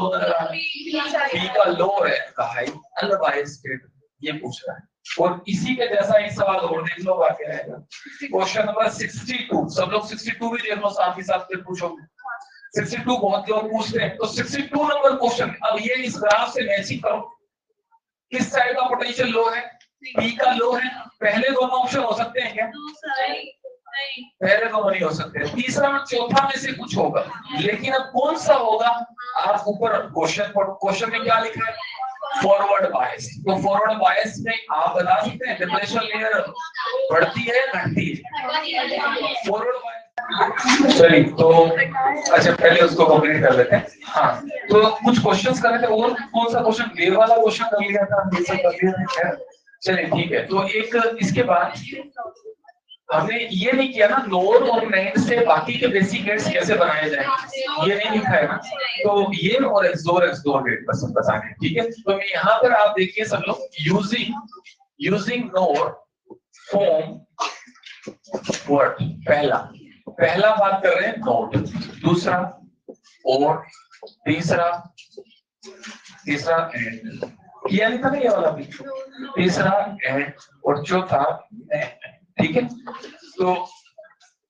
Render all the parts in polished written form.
B का lower है का हाई अनबायस्ड स्टेट, ये पूछ रहा है। और इसी के जैसा एक सवाल और देख लो, क्या रहेगा क्वेश्चन नंबर 62। सब लोग 62 भी देख लो, साथ ही साथ फिर पूछोगे। 62 बहुत लोग पूछते हैं, तो 62 नंबर क्वेश्चन। अब ये इस ग्राफ से मैचिंग करो, किस साइड का पोटेंशियल लो है? पी का लो है। पहले दोनों ऑप्शन हो सकते हैं क्या? पहले दोनों नहीं हो सकते, तीसरा और चौथा में से कुछ होगा, लेकिन अब कौन सा होगा? आप ऊपर क्वेश्चन में क्या लिखा है? Forward bias. तो फॉरवर्ड बायस में आप बता सकते हैं डिप्रेशन लेयर बढ़ती है घटती है? Forward bias. चलिए तो अच्छा पहले उसको कंप्लीट कर लेते हैं। हाँ तो कुछ क्वेश्चंस कर रहे थे, और कौन सा क्वेश्चन? वेव वाला क्वेश्चन कर लिया था, ये सब कर लिया था। चलिए ठीक है, तो एक इसके बाद हमने ये नहीं किया ना, नोड और नेट से बाकी के बेसिक गेट्स कैसे बनाए जाए, ये नहीं लिखा है ना। तो ये और x2 गेट बस बताने हैं, ठीक है। तो मैं यहाँ पर आप देखिए सब लोग, यूजिंग नोड फॉर्म वर्ड। पहला बात कर रहे हैं नोड, दूसरा और तीसरा एंड, किया नहीं था ना ये वाला भी, तीसरा एंड और चौथा नेट, ठीक है। तो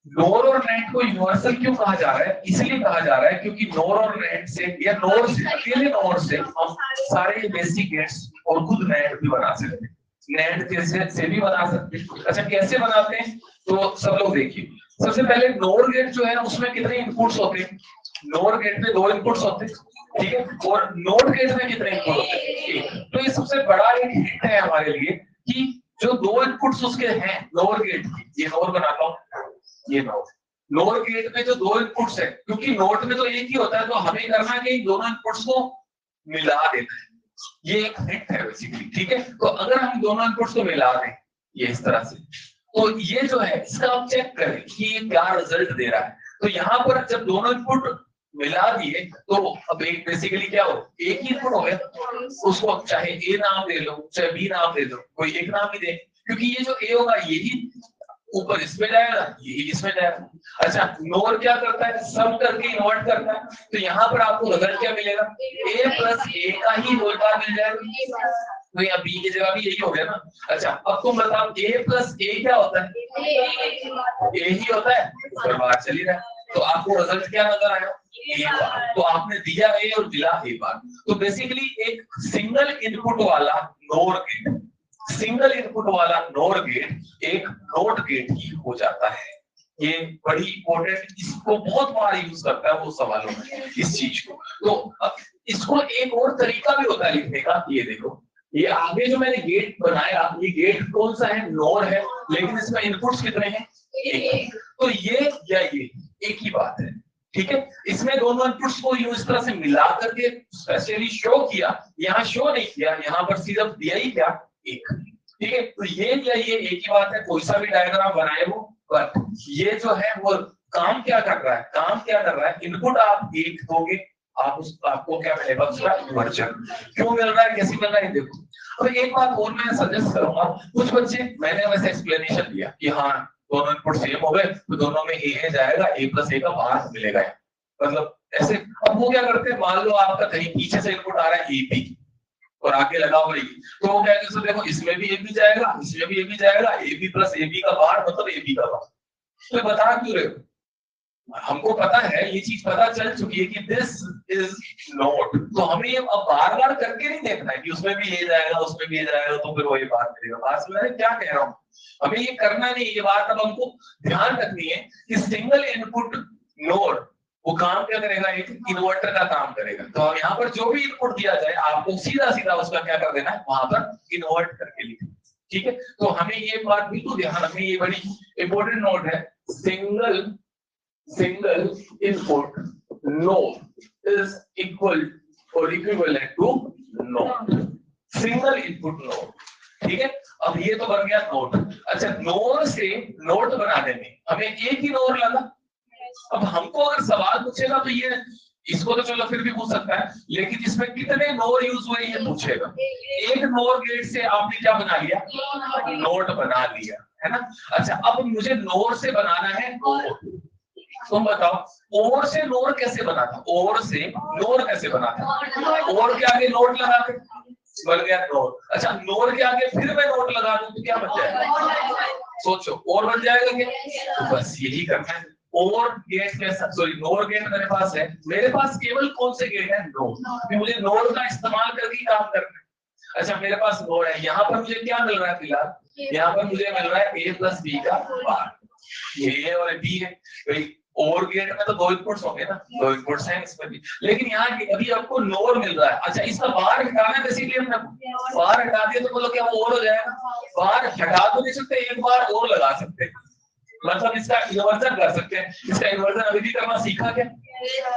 नोर और नेट को यूनिवर्सल क्यों कहा जा रहा है? इसलिए कहा जा रहा है क्योंकि नोर और नेट से या नोर से, अकेले नोर से हम सारे बेसिक गेट्स और खुद नेट भी बना सकते हैं, नेट से भी बना सकते हैं। अच्छा कैसे बनाते हैं? तो सब लोग देखिए, सबसे पहले नोर गेट जो है उसमें कितने इनपुट्स होते हैं? नोर गेट में 2 इनपुट्स होते हैं, ठीक है। और नोड गेट में कितने इनपुट होते हैं? 1। तो ये सबसे बड़ा एक हिंट है हमारे लिए कि जो 2 इनपुट्स उसके हैं लोअर गेट, ये नोड बनाता हूं, ये लोअर गेट में जो 2 इनपुट्स है, क्योंकि नोड में तो एक ही होता है, तो हमें करना है कि दोनों इनपुट्स को मिला देना है। ये एक हिंट है बेसिकली, ठीक है। तो अगर हम दोनों इनपुट्स को मिला दें ये इस तरह से, तो ये जो है इसका आप चेक करें कि ये क्या रिजल्ट दे रहा है। तो यहाँ पर जब दोनों इनपुट मिला दिए तो अब एक बेसिकली क्या हो, एक ही इनपुट हो गया, उसको चाहे ए नाम दे लो चाहे बी नाम दे दो, कोई एक नाम ही दे, क्योंकि ये जो ए होगा यही ऊपर इसमें जाएगा, यही इसमें जाएगा। अच्छा नोर क्या करता है? सम करके इन्वर्ट करता है, तो यहाँ पर आपको रिजल्ट क्या मिलेगा? a प्लस ए का ही होल बार मिल जाएगा, तो यहाँ बी की जगह भी यही हो गया ना। अच्छा अब तुम बताओ a प्लस ए क्या होता है? ए ही होता है, ऊपर बार चली रहा है, तो आपको रिजल्ट क्या नजर आया? ए बार। तो आपने दिया ए और मिला ए बार। तो बेसिकली एक सिंगल इनपुट वाला नोर गेट, सिंगल इनपुट वाला नोर गेट एक नोट गेट ही हो जाता है। ये बड़ी इंपॉर्टेंट, इसको बहुत बार यूज करता है वो सवालों में इस चीज को। तो अब इसको एक और तरीका भी होता है लिखने का, ये देखो, ये आगे जो मैंने गेट बनाया, ये गेट कौन सा है? नोर है, लेकिन इसमें इनपुट्स कितने हैं? एक। तो ये या ये एक ही बात है, ठीक है। इसमें दोनों इनपुट्स को यूं इस तरह से मिला करके स्पेशली शो किया, यहाँ शो नहीं किया, यहाँ पर सिर्फ दिया ही क्या? एक, ठीक है। तो ये या ये एक ही बात है, कोई सा भी डायग्राम बनाए वो, बट ये जो है वो काम क्या कर रहा है? काम क्या कर रहा है? इनपुट आप एक दोगे, आपको क्या मिलेगा? उसका वर्जन। क्यों मिल रहा है, कैसे मिल रहा है, देखो। अब एक बात और मैं सजेस्ट करूंगा, कुछ बच्चे, मैंने वैसे एक्सप्लेनेशन दिया कि हाँ दोनों इनपुट सेम हो गए तो दोनों में ए जाएगा, ए प्लस ए का बाहर मिलेगा, मतलब ऐसे। अब वो क्या करते हैं, मान लो आपका कहीं पीछे से इनपुट आ रहा है ए बी और आगे लगा हुआ है, तो वो क्या कहते हैं, देखो इसमें भी ए बी जाएगा, इसमें भी ए बी जाएगा, A B plus A B का बाहर मतलब ए बी का बाहर। तो बता क्यों रहे हो? हमको पता है, ये चीज पता चल चुकी है कि दिस इज नोट, तो हमें ये अब बार बार करके नहीं देखना है कि उसमें भी ये जाएगा उसमें भी ये जाएगा तो फिर वही बात मिलेगा। बात में क्या कह रहा हूँ, हमें ये करना नहीं, ये बात अब हमको ध्यान रखनी है कि सिंगल इनपुट नोड वो काम क्या करेगा? एक इन्वर्टर का काम करेगा। तो हम यहाँ पर जो भी इनपुट दिया जाए आपको सीधा सीधा उसका क्या कर देना है, वहां पर इन्वर्ट करके लिखना, ठीक है। तो हमें ये बात बिल्कुल ध्यान रखनी, ये बड़ी इंपॉर्टेंट नोट है। single input no is equal or equivalent to not, single input no, ठीक है। अब ये तो बन गया नोट। अच्छा नोर से नोट बनाने में हमें एक ही नोर लगा। अब हमको अगर सवाल पूछेगा तो ये, इसको तो चलो फिर भी पूछ सकता है, लेकिन इसमें कितने नोर यूज हुए ये पूछेगा। एक नोर गेट से आपने क्या बना लिया? नोट बना लिया, है ना। अच्छा अब मुझे नोर से बनाना है नोट, तुम बताओ और से नोर कैसे बना था, और से नोर कैसे बना था, और के आगे नोट लगा के बन गया नोर। अच्छा नोर के आगे फिर मैं नोट लगा दूं तो क्या बन जाएगा, सोचो और बन जाएगा क्या। तो बस यही करना है। और गेट के साथ, सॉरी नोर गेट मेरे पास है, मेरे पास केवल कौन से गेट है, नोर, मुझे नोर का इस्तेमाल करके काम करना है। अच्छा मेरे पास नोड है, यहाँ पर मुझे क्या मिल रहा है फिलहाल, यहाँ पर मुझे मिल रहा है a प्लस बी का बार, ये a और b है भाई। और गेट में तो दो इनपुट्स होंगे ना, दो इनपुट्स हैं इसमें भी, लेकिन यहाँ अभी आपको नोर मिल रहा है। अच्छा इसका बार हटाना है, बेसिकली हमने बार हटा दिया तो मतलब क्या वो और हो जाएगा, बार हटा तो नहीं सकते, एक बार और लगा सकते हैं, मतलब इसका इन्वर्जन कर सकते हैं। इसका इन्वर्जन अभी भी करना सीखा क्या,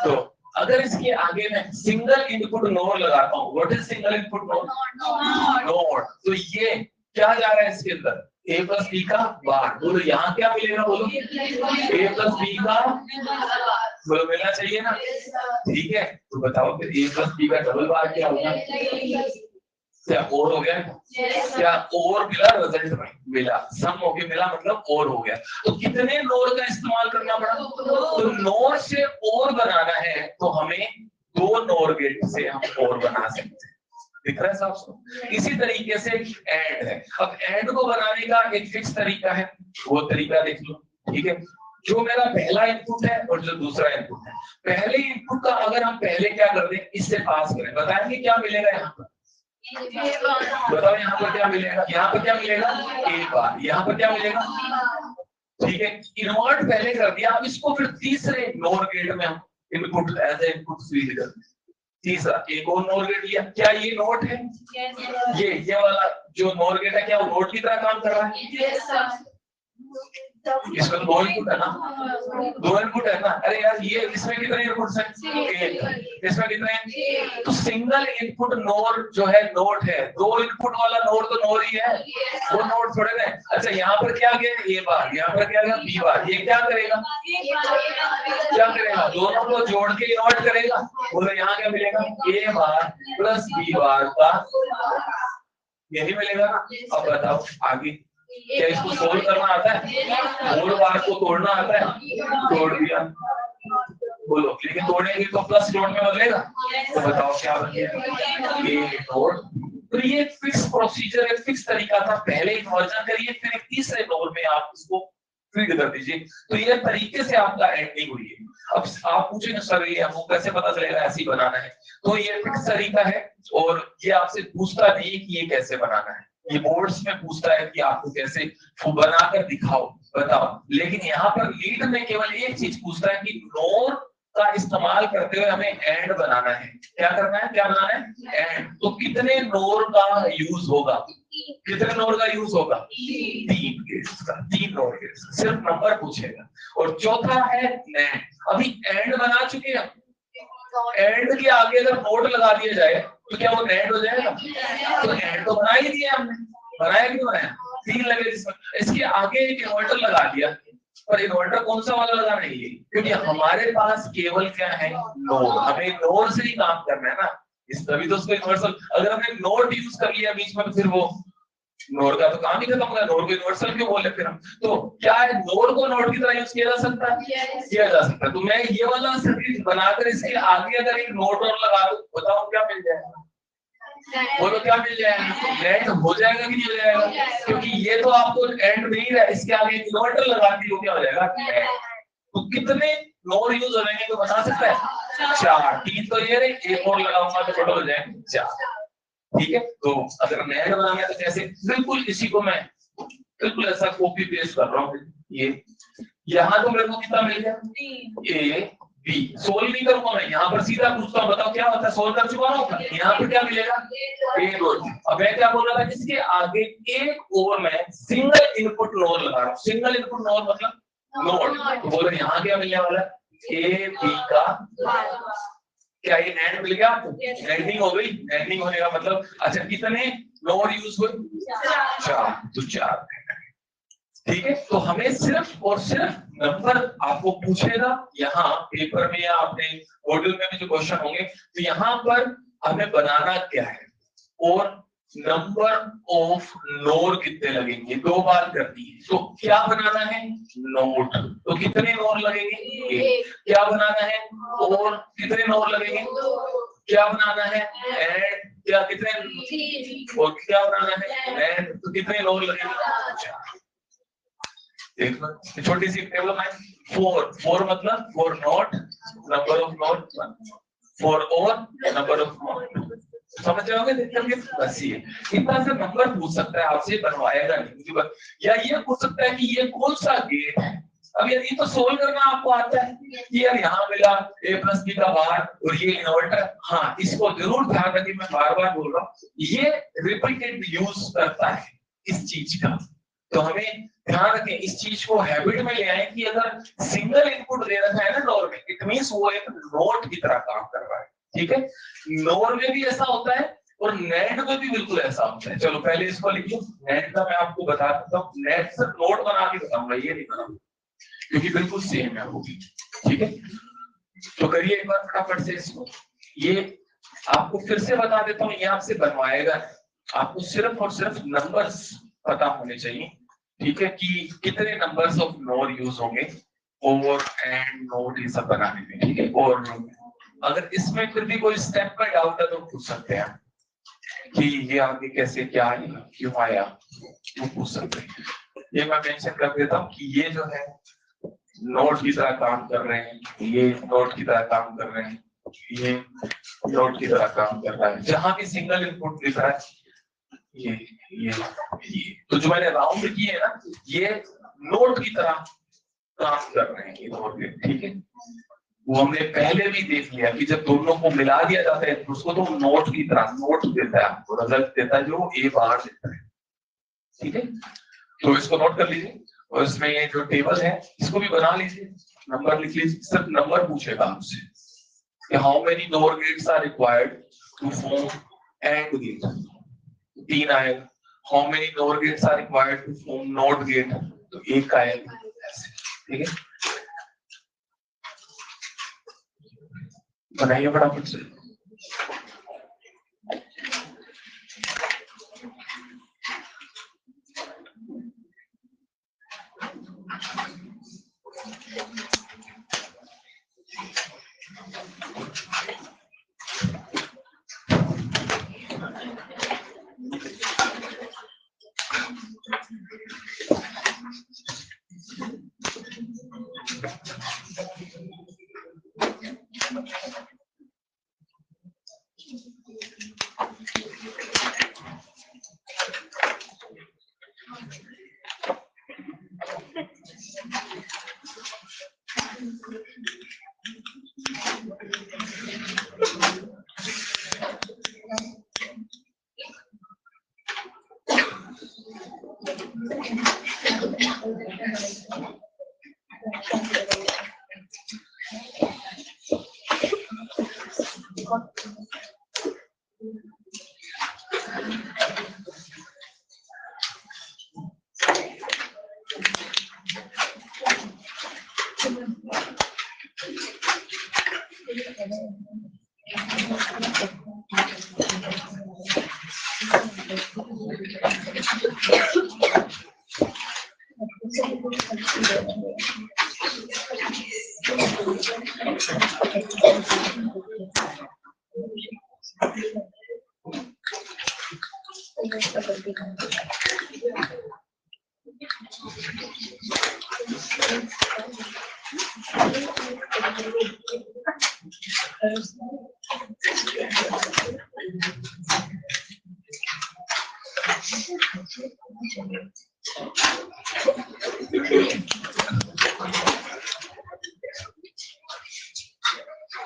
तो अगर इसके आगे मैं सिंगल इनपुट नोड लगाता हूँ, what is single input node, node, तो ये क्या जा रहा है इसके अंदर, a प्लस बी का बार, बोलो यहाँ क्या मिलेगा, बोलो a प्लस बी का, बोलो मिलना चाहिए ना, ठीक है। तो बताओ फिर a प्लस बी का डबल बार क्या होगा, क्या और हो गया, क्या और मिला, रिजल्ट मिला, सम होके मिला मतलब और हो गया। तो कितने नोर का इस्तेमाल करना पड़ा, तो नोर से और बनाना है तो हमें दो नोर गेट से हम और बना सकते हैं, दिख रहा है साहब। इसी तरीके से एंड है, अब एंड को बनाने का एक फिक्स तरीका है, वो तरीका देख लो, ठीक है। जो मेरा पहला इनपुट है और जो दूसरा इनपुट है, पहले इनपुट का अगर हम पहले क्या कर दें, इससे पास करें, बताएंगे क्या मिलेगा यहाँ पर, बताओ यहाँ पर क्या मिलेगा, यहाँ पर क्या मिलेगा a बार, यहाँ पर क्या मिलेगा, ठीक है। इन्वर्ट पहले कर दिया, अब इसको फिर तीसरे नोर गेट में हम input as a input feed कर दें, तीसरा एक और नोर गेट लिया, क्या ये नोट है, ये वाला जो नोर गेट है क्या वो नोट की तरह काम कर रहा है, इसमें तो दो इनपुट है ना, दो इनपुट है ना, अरे यार ये इसमें कितने इनपुट्स हैं, एक, इसमें कितने हैं, तो सिंगल इनपुट नोर जो है नोट है, दो इनपुट वाला नोर तो नोर ही है, वो नोट थोड़े ना। अच्छा यहाँ पर क्या गया a बार, यहाँ पर क्या गया b बार, ये क्या करेगा, क्या करेगा, दोनों को जोड़ के नोट करेगा, बोलो यहाँ क्या मिलेगा, a बार प्लस b बार का, यही मिलेगा ना। अब बताओ आगे क्या इसको सोल्व करना आता है, होल बार को तोड़ना आता है, तोड़ दिया, बोलो लेकिन तोड़ेंगे तो प्लस नोट में बदलेगा, तो बताओ क्या बन गया, ये नोट। तो ये फिक्स प्रोसीजर है, फिक्स तरीका था, पहले इन्वर्जन करिए फिर एक तीसरे नोड में आप इसको फीड कर दीजिए, तो ये तरीके से आपका एंडिंग हुई है। अब आप पूछेंगे सर ये हमको कैसे पता चलेगा ऐसे ही बनाना है, तो ये फिक्स तरीका है और ये आपसे पूछता नहीं कि ये कैसे बनाना है, ये बोर्ड्स में पूछता है कि आपको कैसे बनाकर दिखाओ, बताओ, लेकिन यहाँ पर लीड में केवल एक चीज पूछता है कि नोर का इस्तेमाल करते हुए हमें एंड बनाना है, क्या करना है, क्या बनाना है, एंड, तो कितने नोर का यूज होगा, कितने नोर का यूज होगा, तीन केस का, तीन नोर केस, सिर्फ नंबर पूछेगा। और चौथा है नेंड, अभी एंड बना चुके हैं, एंड के आगे अगर नोट लगा दिया जाए तो क्या वो नेंड हो जाएगा, तो एंड तो बना ही दिया हमने, बनाया कि नहीं बनाया, तीन लगे जिसमें, इसके आगे एक इन्वर्टर लगा दिया, पर इन्वर्टर कौन सा वाला लगाना है ये, क्योंकि हमारे पास केवल क्या है नोड, हमें नोड से ही काम करना है ना, इस तभी तो उसको इन्वर्सल, अगर हमने नोड यूज कर लिया बीच में तो फिर वो नोड का तो काम ही खत्म हो गया, नोड को यूनिवर्सल क्यों बोले फिर हम, तो क्या है नोड को नोड की तरह यूज किया जा सकता है, किया जा सकता है। तो मैं ये वाला सर्किट बनाकर इसके आगे अगर एक नोड और लगा दूं, बताओ क्या मिल जाएगा, बोलो क्या मिल जाएगा, एंड हो जाएगा कि नहीं हो जाएगा, क्योंकि ये तो आपको एंड नहीं रहा, इसके आगे इन्वर्टर लगा दी क्या हो जाएगा, तो कितने नोड यूज हो जाएंगे तो बता सकता है, चार, तीन तो ये रहे, एक और लगाऊंगा तो टोटल हो जाएंगे चार, ठीक है। तो अगर नेट बनाना है तो कैसे, बिल्कुल इसी को मैं बिल्कुल ऐसा कॉपी पेस्ट कर रहा हूँ, ये यहाँ तो मेरे को कितना मिल गया, ए बी, सोल्व नहीं करूंगा मैं, यहाँ पर सीधा पूछता हूँ, बताओ क्या होता है, सोल्व कर चुका हूँ, यहाँ पर क्या मिलेगा, ए नोड। अब मैं क्या बोल रहा था, इसके आगे एक और मैं सिंगल इनपुट नोड लगा रहा हूँ, सिंगल इनपुट नोड मतलब नोड, तो बोलो यहाँ क्या मिलने वाला है, ए बी का, क्या ये एंड मिल गया आपको, एंडिंग हो गई, एंडिंग होने का मतलब, अच्छा कितने नोड यूज हुए, चार, तो चार, ठीक है। तो हमें सिर्फ और सिर्फ नंबर आपको पूछेगा यहाँ पेपर में या अपने मॉड्यूल में भी जो क्वेश्चन होंगे, तो यहाँ पर हमें बनाना क्या है और नंबर ऑफ नोर कितने लगेंगे, दो बार करनी है। तो क्या बनाना है, नोट, तो कितने नोर लगेंगे, एक। क्या बनाना है, और कितने नोर लगेंगे, क्या बनाना है, एंड, क्या कितने, और क्या बनाना है, एंड, तो कितने नोर लगेंगे, एक छोटी सी टेबल बनाए। फोर मतलब four not, number of not, four और नंबर ऑफ नॉट, समझ जाओगे देखकर के, बस ये इतना सा नंबर पूछ सकता है आपसे, बनवाएगा नहीं। या ये पूछ सकता है कि ये कौन सा गेट है। अब यार ये तो सोल्व करना आपको आता है कि यार यहाँ मिला a प्लस बी का बार और ये इन्वर्टर। हाँ, इसको जरूर ध्यान रखिए, मैं बार बार बोल रहा हूँ, ये रिपीटेड यूज करता है इस चीज का। तो हमें ध्यान रखें, इस चीज को हैबिट में ले आए कि अगर सिंगल इनपुट दे रखा है ना नोर में, इट मींस वो एक नोट की तरह काम कर रहा है। ठीक है, नोर में भी ऐसा होता है और नेट में भी बिल्कुल ऐसा होता है। चलो पहले इसको लिखिए, नेट का मैं आपको बता देता हूँ, नेट से नोट बना के बताऊंगा, ये नहीं बनाऊंगा क्योंकि बिल्कुल सेम है वो भी। ठीक है, तो करिए एक बार फटाफट से इसको। ये आपको फिर से बता देता हूँ, ये आपसे बनवाएगा, आपको सिर्फ और सिर्फ नंबर्स पता होने चाहिए। ठीक है, कि कितने नंबर्स ऑफ नोर यूज होंगे ओवर एंड नोट, ये सब बनाने में। ठीक है, और अगर इसमें फिर भी कोई स्टेप का डाउट है तो पूछ सकते हैं कि ये आगे कैसे, क्या आएगा, क्यों आया, वो पूछ सकते हैं। ये मैं मेंशन कर देता हूँ कि ये जो है नोट की तरह काम कर रहे हैं, ये नोट की तरह काम कर रहे हैं, ये नोट की तरह काम कर रहा है। जहां भी सिंगल इनपुट दिख रहा है, ये तो जो मैंने राउंड किए है ना, ये नोट की तरह काम कर रहे हैं ये नोट। ठीक है, वो हमने पहले भी देख लिया कि जब दोनों को मिला दिया जाता है तो उसको तो नोट की तरह नोट देता है, आपको रिजल्ट देता है जो ए बार देता है। ठीक है, तो इसको नोट कर लीजिए, और इसमें ये जो टेबल है इसको भी बना लीजिए, नंबर लिख लीजिए। सिर्फ नंबर पूछेगा आपसे कि how many NOR gates are required to form AND gate, 3 आएगा। How many NOR gates are required to form NOT gate, तो 1 आएगा। ठीक है, बनाइए फटाफट से।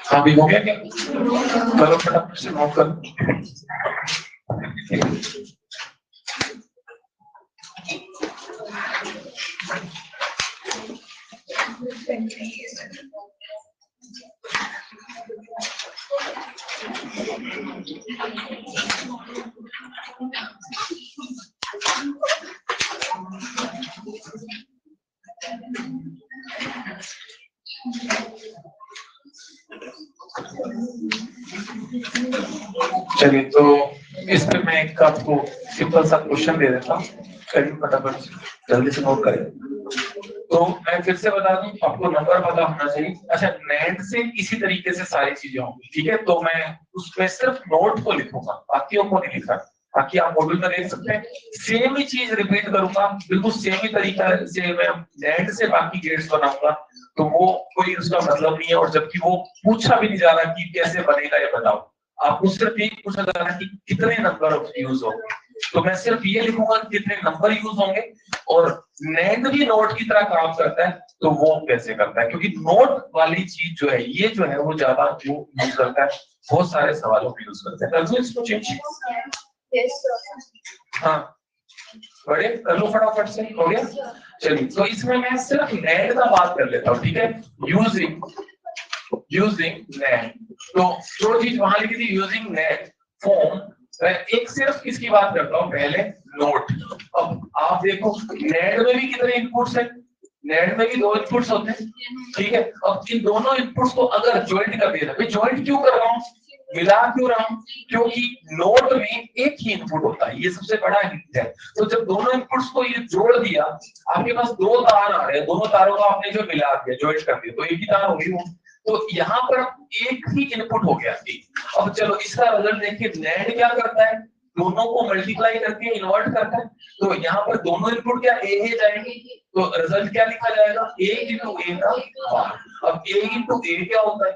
हाँ भी हो गया क्या, करो फटाफट से नोट करो। चलिए, तो इस पे मैं एक आपको सिंपल सा क्वेश्चन दे देता हूँ, करिए फटाफट जल्दी से नोट करें। तो मैं फिर से बता दूं, आपको नंबर पता होना चाहिए। अच्छा, नेट से इसी तरीके से सारी चीजें होंगी, ठीक है। तो मैं उसमें सिर्फ नोट को लिखूंगा, बाकियों को नहीं लिखा, ताकि आप मॉड्यूल में देख सकते हैं। सेम ही चीज रिपीट करूंगा, बिल्कुल सेम ही तरीका से मैं नेट से बाकी गेट्स बनाऊंगा, तो वो कोई उसका मतलब नहीं है। और जबकि वो पूछा भी नहीं जा रहा कि कैसे बनेगा ये बताओ, आपको सिर्फ ये पूछा जा रहा है कि कितने नंबर ऑफ यूज होंगे। तो मैं सिर्फ ये लिखूंगा कि कितने नंबर यूज होंगे। और नेट भी नोट की तरह काम करता है, तो वो कैसे करता है, क्योंकि नोट वाली चीज जो है, ये जो है वो ज्यादा वो यूज करता है, बहुत सारे सवालों में यूज करते हैं। कर दो इसको चेंज। हाँ, बड़े कर लो फटाफट से, हो गया। चलिए, तो इसमें मैं सिर्फ नेट का बात कर लेता हूँ, ठीक है। यूजिंग नेट, तो जो चीज वहां लिखी थी यूजिंग नेट फॉर्म, एक सिर्फ किसकी बात करता हूँ पहले, नोट। अब आप देखो, नेट में भी कितने इनपुट्स हैं, नेट में भी 2 इनपुट्स होते हैं, ठीक है। अब इन दोनों इनपुट्स को अगर ज्वाइंट कर दिया, भाई ज्वाइंट क्यों कर रहा हूँ, मिला क्यों रहा हूं, क्योंकि नोट में एक ही इनपुट होता है, ये सबसे बड़ा हिंट है। तो जब दोनों इनपुट्स को ये जोड़ दिया, आपके पास 2 तार आ रहे हैं, दोनों तारों को आपने जो मिला दिया, ज्वाइंट कर दिया, तो एक ही तार हो गई वो। तो यहाँ पर एक ही इनपुट हो गया। अब चलो इसका रिजल्ट देखिए, नेट क्या करता है, दोनों को मल्टीप्लाई करके इन्वर्ट करता है। तो यहाँ पर दोनों इनपुट क्या ए ही जाएंगे, तो रिजल्ट क्या लिखा जाएगा, ए इंटू ए का बार। अब ए इंटू ए क्या होता है,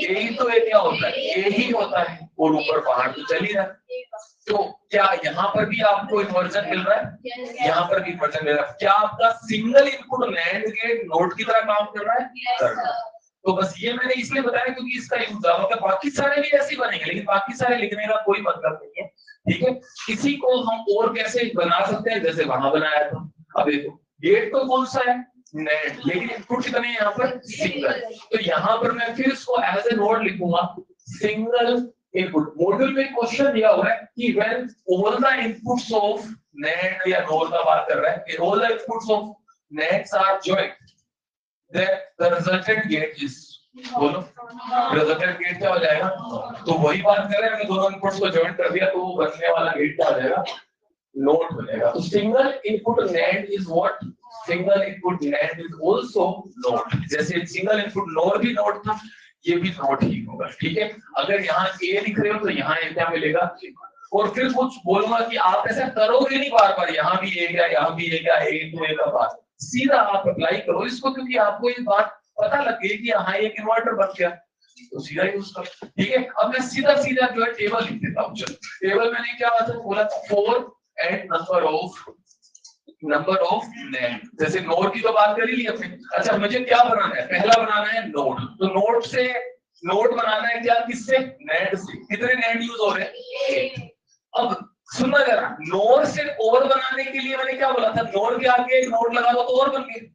ए तो ए क्या होता है, ए ही होता है, और ऊपर बाहर तो चल ही रहा है। तो क्या यहाँ पर भी आपको इन्वर्जन मिल रहा है, यहाँ पर भी इन्वर्जन मिल रहा है। क्या आपका single input NAND gate NOT की तरह काम कर रहा है, कर रहा है। तो बस ये मैंने इसलिए बताया क्योंकि इसका यूज ज्यादा होता है, बाकी सारे भी ऐसे बनेंगे, लेकिन बाकी सारे लिखने का कोई मतलब नहीं है, ठीक है। इसी को हम और कैसे बना सकते हैं, जैसे वहां बनाया था। अब देखो, गेट तो कौन सा है, नेट, लेकिन इनपुट कितने हैं यहाँ पर, सिंगल। तो यहाँ पर मैं फिर इसको एज ए नोड लिखूंगा, सिंगल इनपुट। मॉड्यूल में क्वेश्चन दिया हुआ है कि when all the inputs of net, या नोड का बात कर रहा है, all the inputs of nets are joint, then the resultant gate is, बोलो resultant gate क्या हो जाएगा। तो वही बात कर रहे हैं, दोनों इनपुट्स को जॉइन कर दिया, तो वो बनने वाला गेट क्या हो जाएगा, नोट बनेगा। तो single input NAND is what, single input NAND is also note. जैसे सिंगल इनपुट नोर भी नोट था, ये भी नोट ही होगा, ठीक है। अगर यहाँ ए लिख रहे हो तो यहाँ ए क्या मिलेगा, और फिर कुछ बोलूंगा कि आप ऐसा करोगे नहीं बार बार, यहाँ भी ए क्या, यहाँ भी ए क्या, ए तो ए का बात, सीधा आप अप्लाई करो इसको, क्योंकि आपको ये बात पता लग गई कि हाँ ये इन्वर्टर बन गया, तो सीधा यूज कर, ठीक है। अब मैं सीधा सीधा जो है टेबल लिख देता हूँ। चलो, टेबल मैंने क्या बोला था, 4 एंड नंबर ऑफ नेट। जैसे नोड की तो बात कर ही ली हमने। अच्छा, मुझे क्या बनाना है, पहला बनाना है नोड। तो नोड से नोड बनाना है क्या, किससे, नेट से। कितने नेट यूज हो रहे हैं, अब सुनना जरा, नोड से और बनाने के लिए मैंने क्या बोला था, नोड के आगे नोड लगा दो तो और बन गए,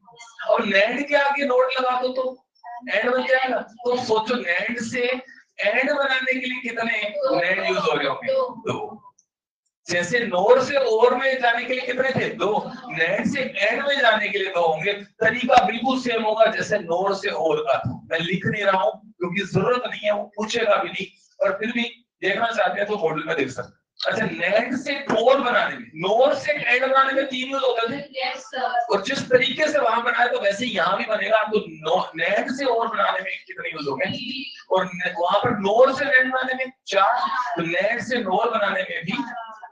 और नेट के आगे नोड लगा दो तो एंड बन जाएगा। तो सोचो, नेट से एंड बनाने के लिए कितने नेट यूज हो रहे होंगे, 2। जैसे नोड से ओवर में जाने के लिए कितने थे, 2। नेट से एंड में जाने के लिए 2 होंगे। तरीका बिल्कुल सेम होगा जैसे नोड से ओवर का था। मैं लिख नहीं रहा हूं क्योंकि जरूरत नहीं है, वो पूछेगा भी नहीं, और फिर भी देखना चाहते हैं तो मॉडल में देख सकते हैं। अच्छा, नेट से नोड बनाने में, नोड से एंड बनाने में 3 यूज होते थे, और जिस तरीके से वहां बनाया तो वैसे ही यहाँ भी बनेगा। तो नेट से और बनाने में कितने यूज हो गए, और वहां पर नोड से नेट बनाने में 4, तो नेट से नोड बनाने में भी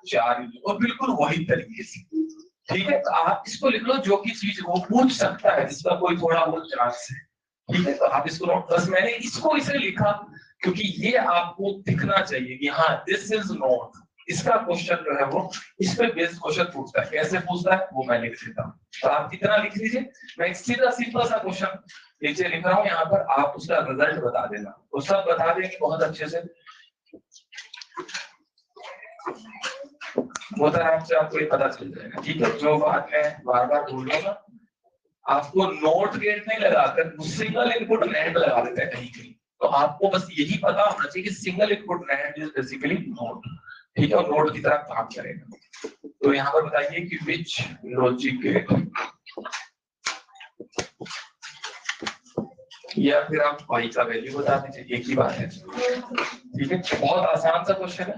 4 यूज, और बिल्कुल वही तरीके से, ठीक है। तो आप इसको लिख लो, जो की चीज वो पूछ सकता है, जिसका कोई थोड़ा बहुत चांस है, ठीक है। तो आप इसको नोट, बस मैंने इसको इसलिए लिखा क्योंकि ये आपको दिखना चाहिए कि हाँ दिस इज नोट। इसका क्वेश्चन जो है वो इस पे बेस्ड क्वेश्चन पूछता है, कैसे पूछता है वो मैं लिख देता हूँ। तो आप कितना लिख लीजिए, मैं एक सीधा सिंपल सा क्वेश्चन नीचे लिख रहा हूँ, यहाँ पर आप उसका रिजल्ट बता देना, वो सब बता देंगे बहुत अच्छे से। वो तरह आपसे आपको ये पता चल जाएगा, ठीक है। जो बात मैं बार बार बोल रहा हूँ, आपको नोट गेट नहीं लगाकर सिंगल इनपुट नेट लगा देते हैं कहीं कहीं, तो आपको बस यही पता होना चाहिए कि single input net is basically note, ठीक है, और नोट की तरह काम करेगा। तो यहाँ पर बताइए कि विच लॉजिक गेट, या फिर आप y का वैल्यू बता दीजिए, एक ही बात है, ठीक है। बहुत आसान सा क्वेश्चन है,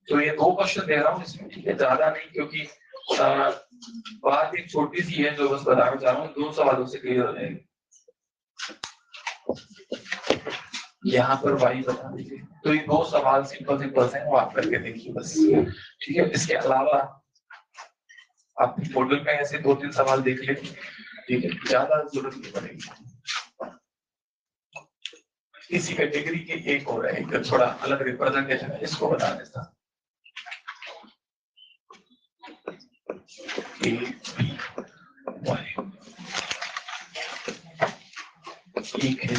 तो ये 2 क्वेश्चन दे रहा हूँ इसमें, ठीक है, ज्यादा नहीं, क्योंकि बात एक छोटी सी है जो बस बताना चाह रहा हूँ, 2 सवालों से क्लियर हो जाएगी। यहाँ पर वाई बता दीजिए, तो ये 2 सवाल सिंपल से वो आप करके देखिए बस, ठीक है। इसके अलावा आप मॉडल में ऐसे 2-3 सवाल देख ले, ठीक है, ज्यादा जरूरत नहीं पड़ेगी। इसी कैटेगरी के एक और है, एक थोड़ा अलग रिप्रेजेंटेशन है, इसको बता देता। ठीक है,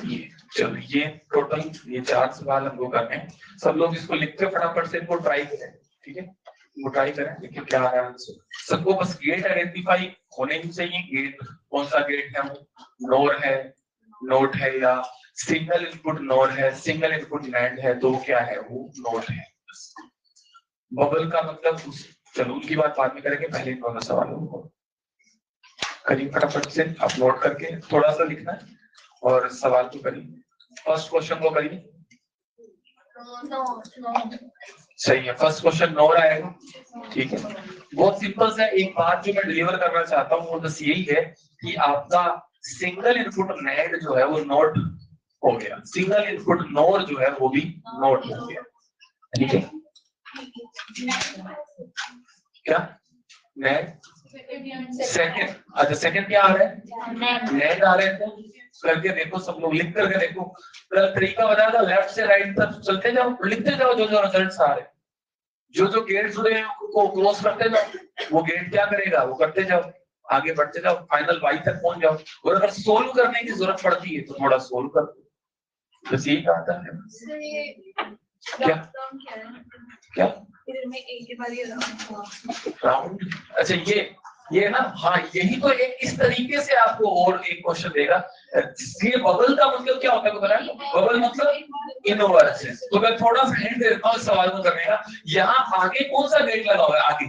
ये चलो, ये टोटल ये 4 सवाल हमको करने हैं। सब लोग इसको लिख के फटाफट से इनको ट्राई करें, ठीक है, वो ट्राई करें, देखिए क्या आ रहा है आंसर। सबको बस गेट आइडेंटिफाई होने ही चाहिए। गेट कौन सा गेट है, नोर है, नोट है, या सिंगल इनपुट नोर है, सिंगल इनपुट नैंड है, तो क्या है, वो नोट है। बबल का मतलब चलो उनकी बात बाद में करेंगे, पहले इन दोनों सवालों को करिए फटाफट से, अपलोड करके थोड़ा सा लिखना है और सवाल को करिए। फर्स्ट क्वेश्चन को करिए। सही है, फर्स्ट क्वेश्चन नोर आएगा, ठीक है। बहुत सिंपल सा एक बात जो मैं डिलीवर करना चाहता हूँ वो बस यही है कि आपका सिंगल इनपुट नैंड जो है वो नोट हो गया, सिंगल इनपुट नोर जो है वो भी नोट हो गया, ठीक है। क्या नैंड सेकंड, अच्छा सेकंड क्या आ रहा है, नैंड आ रहे थे, करके देखो सब लोग, लिख करके देखो। तरीका बताया था, लेफ्ट से राइट तक चलते जाओ, लिखते जाओ जो जो रिजल्ट्स आ रहे हैं, जो जो गेट जुड़े हैं उनको क्लोज करते जाओ, वो गेट क्या करेगा वो करते जाओ, आगे बढ़ते जाओ, फाइनल वाई तक पहुंच जाओ। और अगर सोल्व करने की जरूरत पड़ती है तो थोड़ा सोल्व कर दो, बस यही कहा है। क्या क्या राउंड, अच्छा ये ना, हाँ यही तो एक इस तरीके से आपको और एक क्वेश्चन देगा। ये बबल का मतलब क्या होता है पता है, बबल मतलब इनवर्स। तो मैं थोड़ा सा हिंट दे देता हूँ सवाल को करने का। यहाँ आगे कौन सा गेट लगा हुआ है, आगे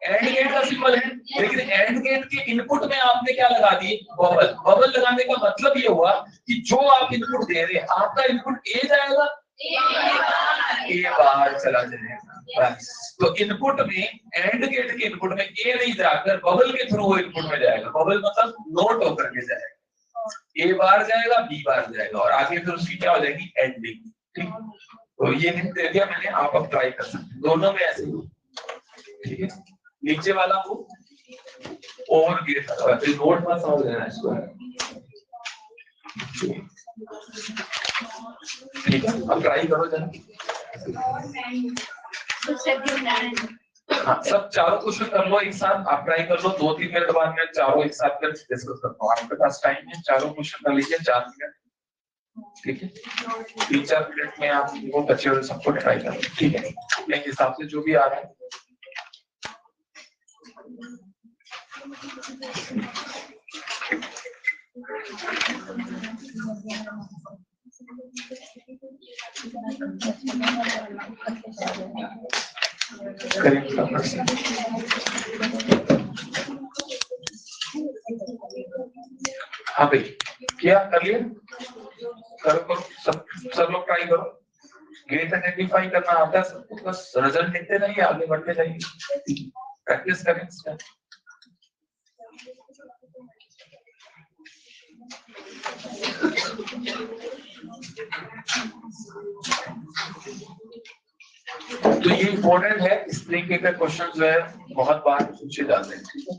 एंड गेट का सिंबल है, लेकिन एंड गेट के इनपुट में आपने क्या लगा दिए, बबल। बबल लगाने का मतलब ये हुआ कि जो आप इनपुट दे रहे हैं, आपका इनपुट ए जाएगा, ए बाहर चला जाएगा, बस। तो इनपुट में, एंड गेट के इनपुट में ए नहीं जाकर बबल के थ्रू वो इनपुट में जाएगा। बबल मतलब नोट होकर के जाएगा, ए बार जाएगा, बी बार जाएगा, और आगे फिर उसकी क्या हो जाएगी, एंडिंग, ठीक। तो ये हिंट दे दिया मैंने, आप अब ट्राई कर सकते हैं, दोनों में ऐसे ही, ठीक है। नीचे वाला वो और गेट फिर नोट मत समझ लेना इसको, ठीक है। अब ट्राई करो जरा। हाँ, सब चारों क्वेश्चन कर लो एक साथ, आप ट्राई कर लो, 2-3 मिनट बाद में चारों एक साथ कर डिस्कस करता हूँ। आपके पास टाइम है, चारों क्वेश्चन कर लीजिए 4 मिनट, ठीक है। 3-4 मिनट में आप वो बच्चे और सबको ट्राई कर लो, ठीक है। अपने हिसाब से जो भी आ रहा है। हाँ भाई, क्या कर लिया, करो सब लोग ट्राई करो। गेट आइडेंटिफाई करना आता है सबको, बस रिजल्ट लिखते जाइए, आगे बढ़ते जाइए, प्रैक्टिस करें इसका। तो ये इम्पोर्टेंट है, इस तरीके के क्वेश्चन जो है बहुत बार पूछे जाते हैं, ठीक है।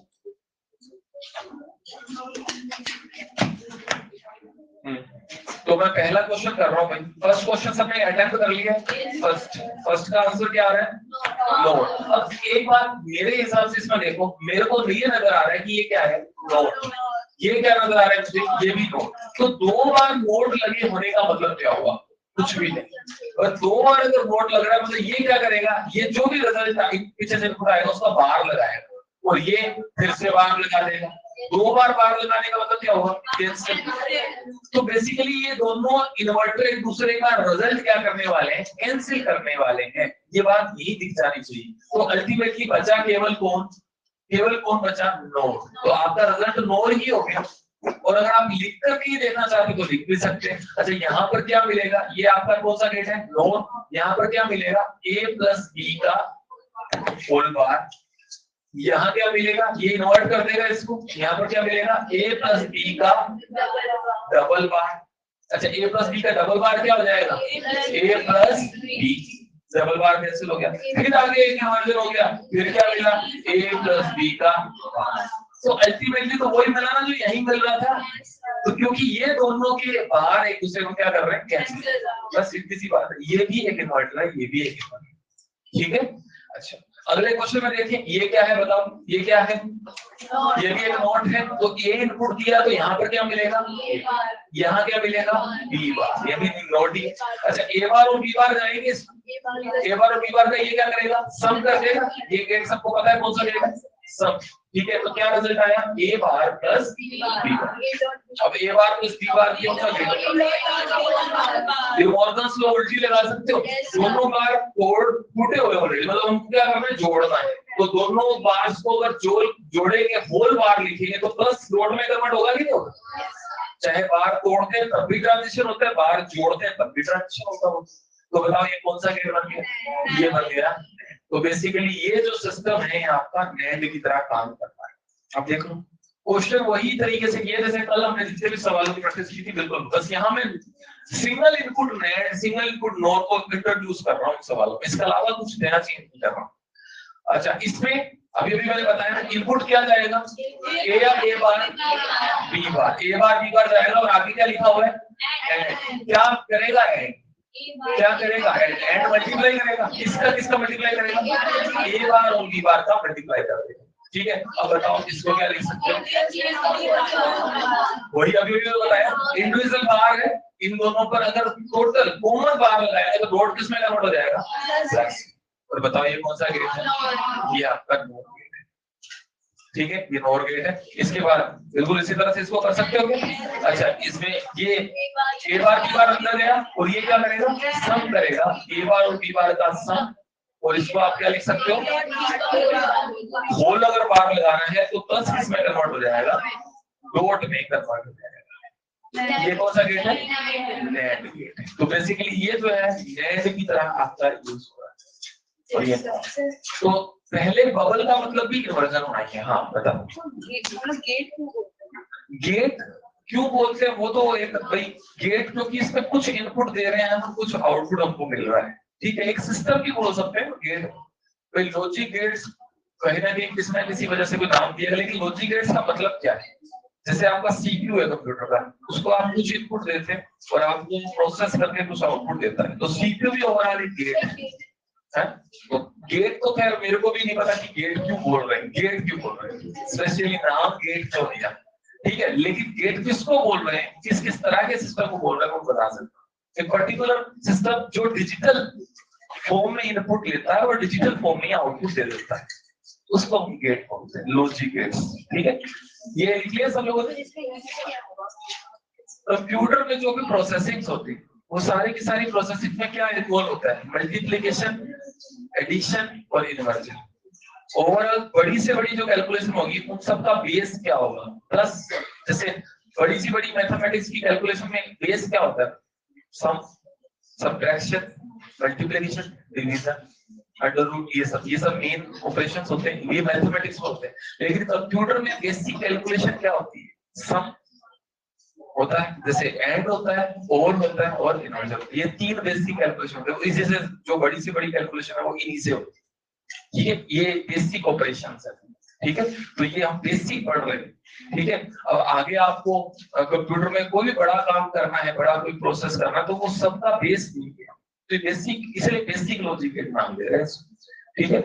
तो मैं पहला क्वेश्चन कर रहा हूँ भाई। फर्स्ट क्वेश्चन सबने अटेम्प्ट कर लिया, फर्स्ट का आंसर क्या आ रहा है, नोट। अब एक बात मेरे हिसाब से इसमें देखो, मेरे को ये नजर आ रहा है कि ये क्या है, नोट। ये क्या नजर आ रहा है, ये भी नोट। तो 2 बार नोट लगे होने का मतलब क्या हुआ, कुछ भी नहीं। और 2 बार अगर नोट लग रहा है मतलब ये क्या करेगा, ये जो भी रिजल्ट पीछे से इनपुट आएगा उसका बार लगाएगा, और ये फिर से बार लगा देगा। 2 बार बार लगाने का मतलब क्या होगा, कैंसिल। तो बेसिकली ये दोनों इन्वर्टर एक दूसरे का रिजल्ट क्या करने वाले हैं, कैंसिल करने वाले हैं। ये बात यही दिख जानी चाहिए। तो अल्टीमेटली बचा केवल कौन बचा, नोट। तो आपका रिजल्ट नोट ही हो गया। और अगर आप लिख कर नहीं देखना चाहते तो लिख भी सकते हैं। अच्छा यहाँ पर क्या मिलेगा, ये आपका कौन सा गेट है, नोर। यहाँ पर क्या मिलेगा, a प्लस बी का होल बार। यहाँ क्या मिलेगा, ये इन्वर्ट कर देगा इसको, यहाँ पर क्या मिलेगा, a प्लस बी का डबल बार। अच्छा a प्लस बी का डबल बार क्या हो जाएगा, a plus b, double bar cancel हो गया। फिर आगे एक इन्वर्जन हो गया, फिर क्या मिला, a प्लस बी का बार। तो अल्टीमेटली तो वही मिला ना जो यही मिल रहा था। तो क्योंकि ये दोनों के बाहर एक दूसरे को क्या कर रहे हैं, कैंसिल। बस इतनी सी बात है, ये भी एक इन्वर्टर है, ये भी एक इन्वर्टर, ठीक है। अच्छा अगले क्वेश्चन में देखिए, ये क्या है बताओ, ये क्या है, ये भी एक नोट है। तो ए इनपुट दिया तो यहाँ पर क्या मिलेगा, यहाँ क्या मिलेगा, बी बार, ये भी नोट ही। अच्छा ए बार और बी बार जाएंगे, ए बार और बी बार का ये क्या करेगा, सम कर देगा। ये गेट सबको पता है कौन सा गेट है, सम, ठीक है। तो क्या रिजल्ट आया, ए बार प्लस बी बार। अब ए बार प्लस बी बार की कौन सा गेट, ये मॉर्गन्स लॉ उल्टी लगा सकते हो। दोनों बार कोड टूटे हुए ऑलरेडी, मतलब हमको क्या करना है, जोड़ना है। तो दोनों बार्स को अगर जोड़ेंगे, होल बार लिखेंगे तो प्लस डॉट में कन्वर्ट होगा कि नहीं होगा। चाहे बार तोड़ते हैं तब भी ट्रांजिशन होता है, बार जोड़ते हैं तब भी ट्रांजिशन होता है। तो बताओ ये कौन सा गेट बन गया, ये बन गया। तो बेसिकली ये जो सिस्टम है आपका नेट की तरह काम करता है। अब देखो क्वेश्चन वही तरीके से किया जैसे कल हमने जितने भी सवालों की प्रैक्टिस की थी, बिल्कुल बस यहाँ में single input net, single input NOR को इंट्रोड्यूस कर रहा हूँ सवालों में, इसके अलावा कुछ नया चीज नहीं कर रहा हूँ। अच्छा इसमें अभी अभी मैंने बताया ना, इनपुट क्या जाएगा, ए या ए बार बी बार, ए बार बी बार जाएगा और आगे क्या लिखा हुआ है, एंड। क्या करेगा, एंड क्या करेगा, एंड मल्टीप्लाई करेगा, किसका किसका मल्टीप्लाई करेगा, ए बार और बी बार का मल्टीप्लाई करेगा, ठीक है। अब बताओ इसको क्या लिख सकते हैं, वही अभी भी बताया, इंडिविजुअल बार है, इन दोनों पर अगर टोटल कॉमन बार लगाया तो डॉट किसमें कन्वर्ट हो जाएगा, प्लस। और बताओ ये कौन सा गेट है, ये आपका नोर गेट है, ठीक है, ये नोर गेट है। इसके बाद बिल्कुल इसी तरह से इसको कर सकते हो क्या। अच्छा इसमें ये ए बार बी बार अंदर गया और ये क्या करेगा, सम करेगा, ए बार और बी बार का सम। और इसको आप क्या लिख सकते हो, होल अगर बार लगाना है तो प्लस किसमें कन्वर्ट हो जाएगा, डॉट में कन्वर्ट हो जाएगा। ये कौन सा गेट है, नेट गेट है। तो बेसिकली ये जो है नेट की तरह आपका यूज हो रहा है। और ये तो पहले बबल का मतलब भी इन्वर्जन होना है। हाँ बताओ, गेट क्यों बोलते हैं, वो तो एक भाई गेट क्योंकि इसमें कुछ इनपुट दे रहे हैं हम, कुछ आउटपुट हमको मिल रहा है, ठीक है। एक सिस्टम की बोल सकते हैं गेट, भाई लॉजिक गेट्स कहीं ना कहीं किसी ना किसी वजह से कोई नाम दिया, लेकिन लॉजिक गेट्स का मतलब क्या है, जैसे आपका सीपीयू है कंप्यूटर का, उसको आप कुछ इनपुट देते हैं और आपको प्रोसेस करके कुछ आउटपुट देता है, तो सीपीयू भी ओवरऑल एक गेट है। तो गेट तो खैर मेरे को भी नहीं पता कि गेट क्यों बोल रहे हैं, गेट क्यों बोल रहे हैं, स्पेशली नाम गेट क्यों दिया, ठीक है। लेकिन गेट किसको बोल रहे हैं, किस किस तरह के सिस्टम को बोल रहे हैं वो बता सकते हैं। एक पर्टिकुलर सिस्टम जो डिजिटल फॉर्म में इनपुट लेता है और डिजिटल फॉर्म में आउटपुट दे देता है, उसको हम गेट बोलते हैं, लॉजिक गेट, ठीक है। ये क्लियर सब लोगों ने। कंप्यूटर में जो भी प्रोसेसिंग होती है वो सारी की सारी प्रोसेसिंग में क्या इन्वॉल्व होता है, मल्टीप्लिकेशन, एडिशन और इन्वर्जन। ओवरऑल बड़ी से बड़ी जो कैलकुलेशन होगी उन सबका बेस क्या होगा, प्लस। जैसे बड़ी सी बड़ी मैथमेटिक्स की कैलकुलेशन में बेस क्या होता है, sum, subtraction, multiplication, division, under root, ये सब मेन ऑपरेशंस होते हैं, ये मैथमेटिक्स में होते हैं। लेकिन कंप्यूटर में बेसिक कैलकुलेशन क्या होती है, सम होता है, जैसे एंड होता है, ओर होता है और इन्वर्जन। ये तीन बेसिक कैलकुलेशन होते हैं, इसी से जो बड़ी से बड़ी कैलकुलेशन है वो इन्हीं से होती है, ठीक है। ये बेसिक ऑपरेशंस है, ठीक है। तो ये हम बेसिक पढ़ रहे हैं, ठीक है। अब आगे आपको कंप्यूटर में कोई भी बड़ा काम करना है, बड़ा कोई प्रोसेस करना है, तो वो सबका बेस नहीं है, तो बेसिक, इसलिए बेसिक लॉजिक गेट नाम दे रहे हैं, ठीक है।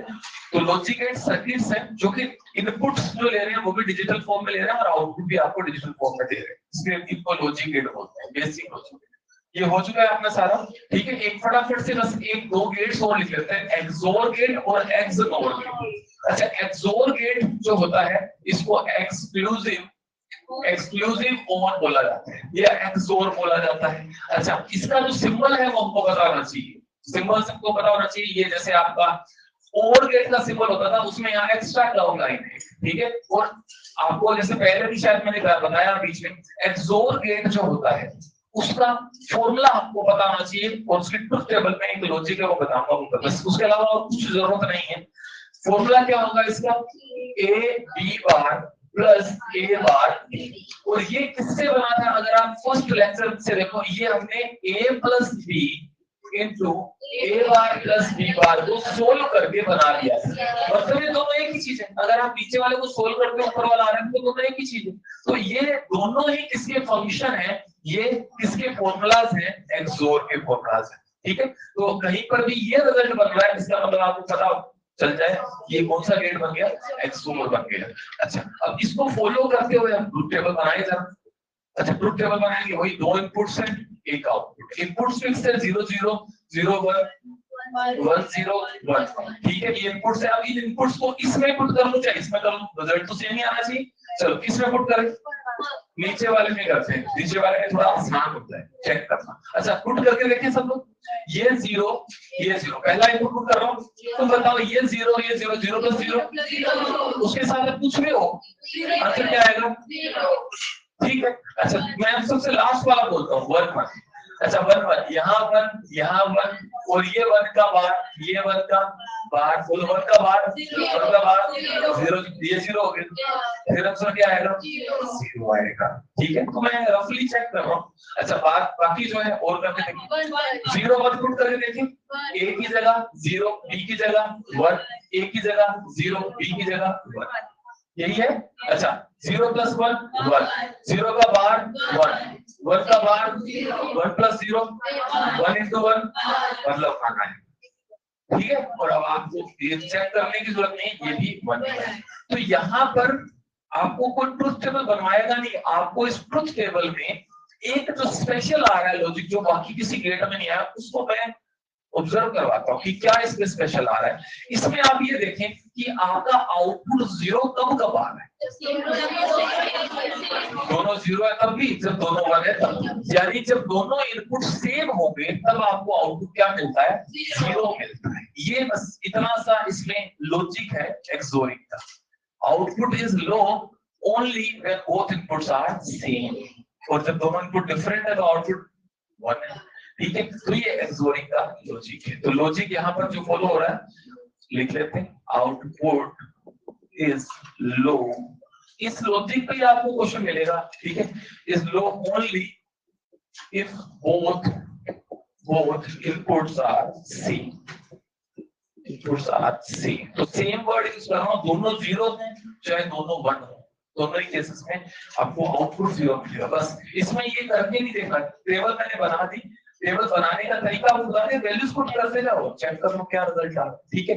तो लॉजिक गेट सर्किट्स हैं जो कि इनपुट्स जो ले रहे हैं वो भी डिजिटल फॉर्म में ले रहे हैं और आउटपुट भी आपको डिजिटल फॉर्म में दे रहे हैं, इसलिए इनको लॉजिक गेट बोलते हैं, बेसिक लॉजिक गेट। ये हो चुका है अपना सारा, ठीक है। एक फटाफट से बस एक दो गेट्स और लिख लेते हैं, एक्सोर गेट और एक्सनोर गेट। अच्छा एक्सोर गेट जो होता है इसको एक्सक्लूसिव ओर बोला जाता है, या एक्सोर बोला जाता है। अच्छा इसका जो सिंबल है वो हमको पता होना चाहिए, सिंबल सबको पता होना चाहिए। ये जैसे आपका और गेट का सिंबल होता था उसमें यहाँ एक्स्ट्रा क्लाउड लाइन है, ठीक है। और आपको जैसे पहले भी शायद मैंने बताया बीच में, एक्सोर गेट जो होता है उसका फॉर्मूला आपको पता होना चाहिए, और उसकी ट्रुथ टेबल में एक लॉजिक है वो बताऊंगा, बस उसके अलावा और कुछ जरूरत नहीं है। फॉर्मूला क्या होगा इसका, A B bar plus A bar B. और ये किससे बना था, अगर आप फर्स्ट लेक्चर से देखो, ये हमने ए प्लस बी इंटू ए बार प्लस बी बार को सोल्व करके बना दिया। मतलब ये दोनों एक ही चीज है, अगर आप नीचे वाले को सोल्व करके ऊपर वाला आ रहे हैं तो दोनों एक ही चीज है। तो ये दोनों ही किसके फंक्शन है, ये किसके फॉर्मूलाज हैं, एक्सोर के फॉर्मूलाज हैं, ठीक है। तो कहीं पर भी ये रिजल्ट बन रहा है, इसका मतलब आपको पता चल जाए ये कौन सा गेट बन गया, एक्सोर बन गया। अच्छा, अब इसको फॉलो करते हुए हम ट्रुथ टेबल बनाए जरा। अच्छा, ट्रुथ टेबल बनाएंगे, वही दो इनपुट्स हैं एक आउटपुट, इनपुट्स फिक्स है 0 0 0 1 1 0 1, ठीक है। ये इनपुट्स है, अब इन इनपुट्स को इसमें पुट कर लो चाहे इसमें कर लो, रिजल्ट तो सेम ही आना चाहिए। चलो किसमें पुट करें, नीचे वाले में करते हैं, नीचे वाले में थोड़ा आसान होता है चेक करना। अच्छा, पुट करके देखिए सब लोग, ये 0 ये 0, पहला इनपुट पुट कर रहा हूँ, तुम बताओ ये 0 ये 0, 0 प्लस 0 उसके साथ कुछ भी हो आंसर क्या आएगा, ठीक है। अच्छा, मैं सबसे लास्ट वाला बोलता हूँ 1 1। अच्छा 1 1, यहाँ 1 और ये 1 का बार, ये 1 का बार, बोलो 1 का बार 0, ये 0 हो गया, फिर आंसर क्या आएगा, 0 आएगा, ठीक है। तो मैं रफली चेक कर रहा हूँ। अच्छा, बाकी जो है और करके देखिए, 0 1 पुट करके देखिए, ए की जगह 0, बी की जगह 1, ए की जगह 0, बी की जगह 1, यही है। अच्छा, 0 प्लस 1 1, 0 का बार 1, 1 का बार 1 प्लस 0 1 इंटू 1, मतलब खाना है, ठीक है। और अब आपको ये चेक करने की जरूरत नहीं, ये भी 1 है। तो यहाँ पर आपको कोई ट्रुथ टेबल बनवाएगा नहीं, आपको इस ट्रुथ टेबल में एक जो स्पेशल आ रहा है लॉजिक, जो बाकी किसी गेट में नहीं आया, उसको मैं ऑब्जर्व करवाता हूँ कि क्या इसमें स्पेशल आ रहा है। इसमें आप ये देखें कि आपका आउटपुट 0 कब आ रहा है, दोनों 0 है तब भी, जब दोनों 1 है तब, यानी जब दोनों इनपुट सेम होंगे तब आपको आउटपुट क्या मिलता है, 0 मिलता है। ये बस इतना सा इसमें लॉजिक है एक्सोरिंग का। Output is low only when both inputs are same, और जब दोनों इनपुट डिफरेंट है तो आउटपुट 1 है, ठीक है। तो ये एक्सोरिंग का लॉजिक है। तो लॉजिक यहाँ पर जो फॉलो हो रहा है लिख लेते हैं, आउटपुट इज लो, इस लॉजिक पे ही आपको क्वेश्चन मिलेगा, ठीक है। Is low only if both inputs are same, inputs are same. तो सेम वर्ड यूज कर रहा हूं, दोनों 0 हैं चाहे दोनों 1 हो, दोनों ही केसेस में आपको आउटपुट 0 मिलेगा। बस इसमें ये करके नहीं देखना, टेबल मैंने बना दी, टेबल बनाने का तरीका आपको बता दें, वैल्यूज पुट करते जाओ, चेक कर लो क्या रिजल्ट आ रहा है, ठीक है।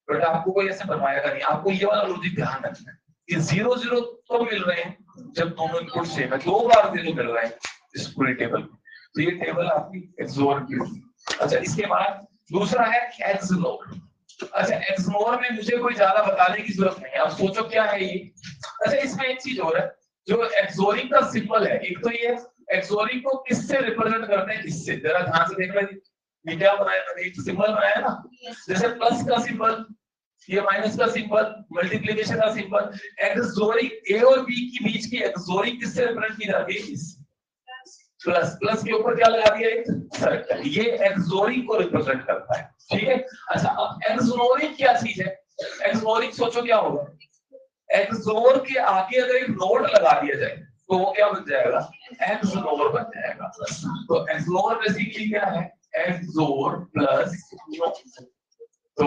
बट आपको कोई ऐसे बनवाएगा नहीं, आपको ये वाला लॉजिक ध्यान रखना है कि 0 0 तो मिल रहे हैं जब दोनों इनपुट सेम है, 2 बार 0 मिल रहे हैं इस पूरी टेबल में। तो ये टेबल आपकी एक्सोर की होगी। अच्छा, इसके बाद दूसरा है एक्सनोर। अच्छा, एक्सनोर में मुझे कोई ज्यादा बताने की जरूरत नहीं है, आप सोचो क्या है ये। अच्छा, इसमें एक चीज और है, जो एक्सोरिंग का सिंबल है, एक तो ये एक्सोरिंग को किससे रिप्रेजेंट करते हैं, इससे, जरा ध्यान से देख लें, ये क्या बनाया मैंने, एक सिंबल बनाया ना, जैसे प्लस का सिंबल, ये माइनस का सिंबल, मल्टीप्लिकेशन का सिंबल, एक्सोरिंग ए और बी के बीच की एक्सोरिंग किससे रिप्रेजेंट की जाती है, प्लस, प्लस के ऊपर क्या लगा दिया, एक सर्कल, ये एक्सोरिंग को रिप्रेजेंट करता है, ठीक है। अच्छा, अब एक्सोरिंग क्या चीज है, एक्सोरिंग सोचो क्या होगा, एक्सोर के आगे अगर एक नोड लगा दिया जाए तो वो क्या बन जाएगा, एक्सोर बन जाएगा। तो एक्सोर बेसिकली क्या है, एक्सोर प्लस, तो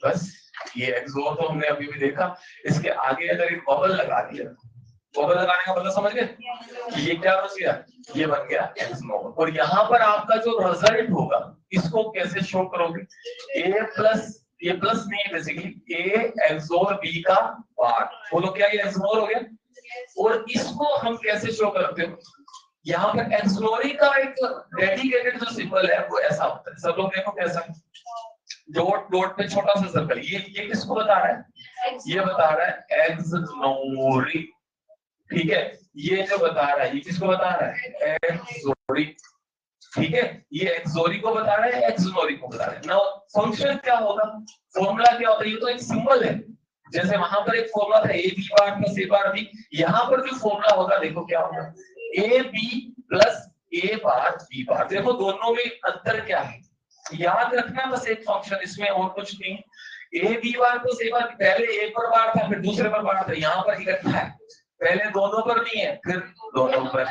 बस ये एक्सोर तो हमने अभी भी देखा, इसके आगे अगर एक बबल लगा दिया, बबल लगाने का मतलब समझ गए, ये क्या बन गया, ये बन गया एक्सोर। और यहाँ पर आपका जो रिजल्ट होगा इसको कैसे शो करोगे, ए प्लस, ये प्लस नहीं है बेसिकली, ए एक्सोर बी का बार, बोलो क्या ये एक्सोर हो गया। और इसको हम कैसे शो करते हो, यहाँ पर एक्सोरिंग का एक डेडिकेटेड जो सिंबल है वो ऐसा होता है, सब लोग देखो कैसा, डॉट डॉट पे छोटा सा सर्कल, ये किसको बता रहा है, ये बता रहा है एक्सोरिंग, ठीक है। ये जो बता रहा है ये किसको बता रहा है, एक्सोरिंग, ठीक है, ये एक्सोरी को बता रहे हैं, एक्सोनोरी को बता रहे हैं। नाउ फंक्शन क्या होगा, फॉर्मूला क्या होता है, ये तो एक सिंबल है। जैसे वहां पर एक फॉर्मूला था A B bar plus A bar B, यहाँ पर जो फॉर्मूला होगा देखो क्या होगा, A B plus A bar B bar. देखो दोनों में अंतर क्या है, याद रखना बस एक फंक्शन, इसमें और कुछ नहीं। ए बी बार प्लस ए बार, पहले एक पर बार था फिर दूसरे पर बार था, यहाँ पर इकट्ठा है, पहले दोनों पर नहीं है फिर दोनों पर।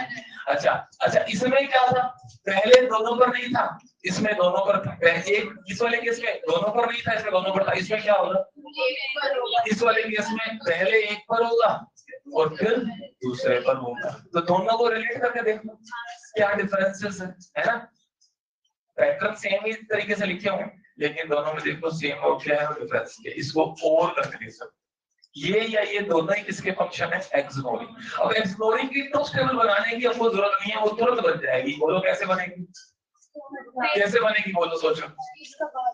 अच्छा अच्छा, इसमें क्या था, पहले दोनों पर नहीं था, इसमें दोनों पर था। एक इस वाले केस में दोनों पर नहीं था, इसमें दोनों पर था। इसमें क्या होगा, इस वाले केस में पहले एक पर होगा और फिर दूसरे पर होगा। तो दोनों को रिलेट करके देखो क्या डिफरेंसेस है ना। पैटर्न सेम ही तरीके से लिखे हुए लेकिन दोनों में देखो सेम और क्या है डिफरेंस क्या, इसको और करके देख सकते। ये या ये दोनों ही किसके फंक्शन है, एक्सनोरी। अब एक्सनोरी की ट्रुथ टेबल बनाने की आपको जरूरत नहीं है, वो तुरंत बन जाएगी। बोलो कैसे बनेगी, कैसे बनेगी बोलो, सोचो।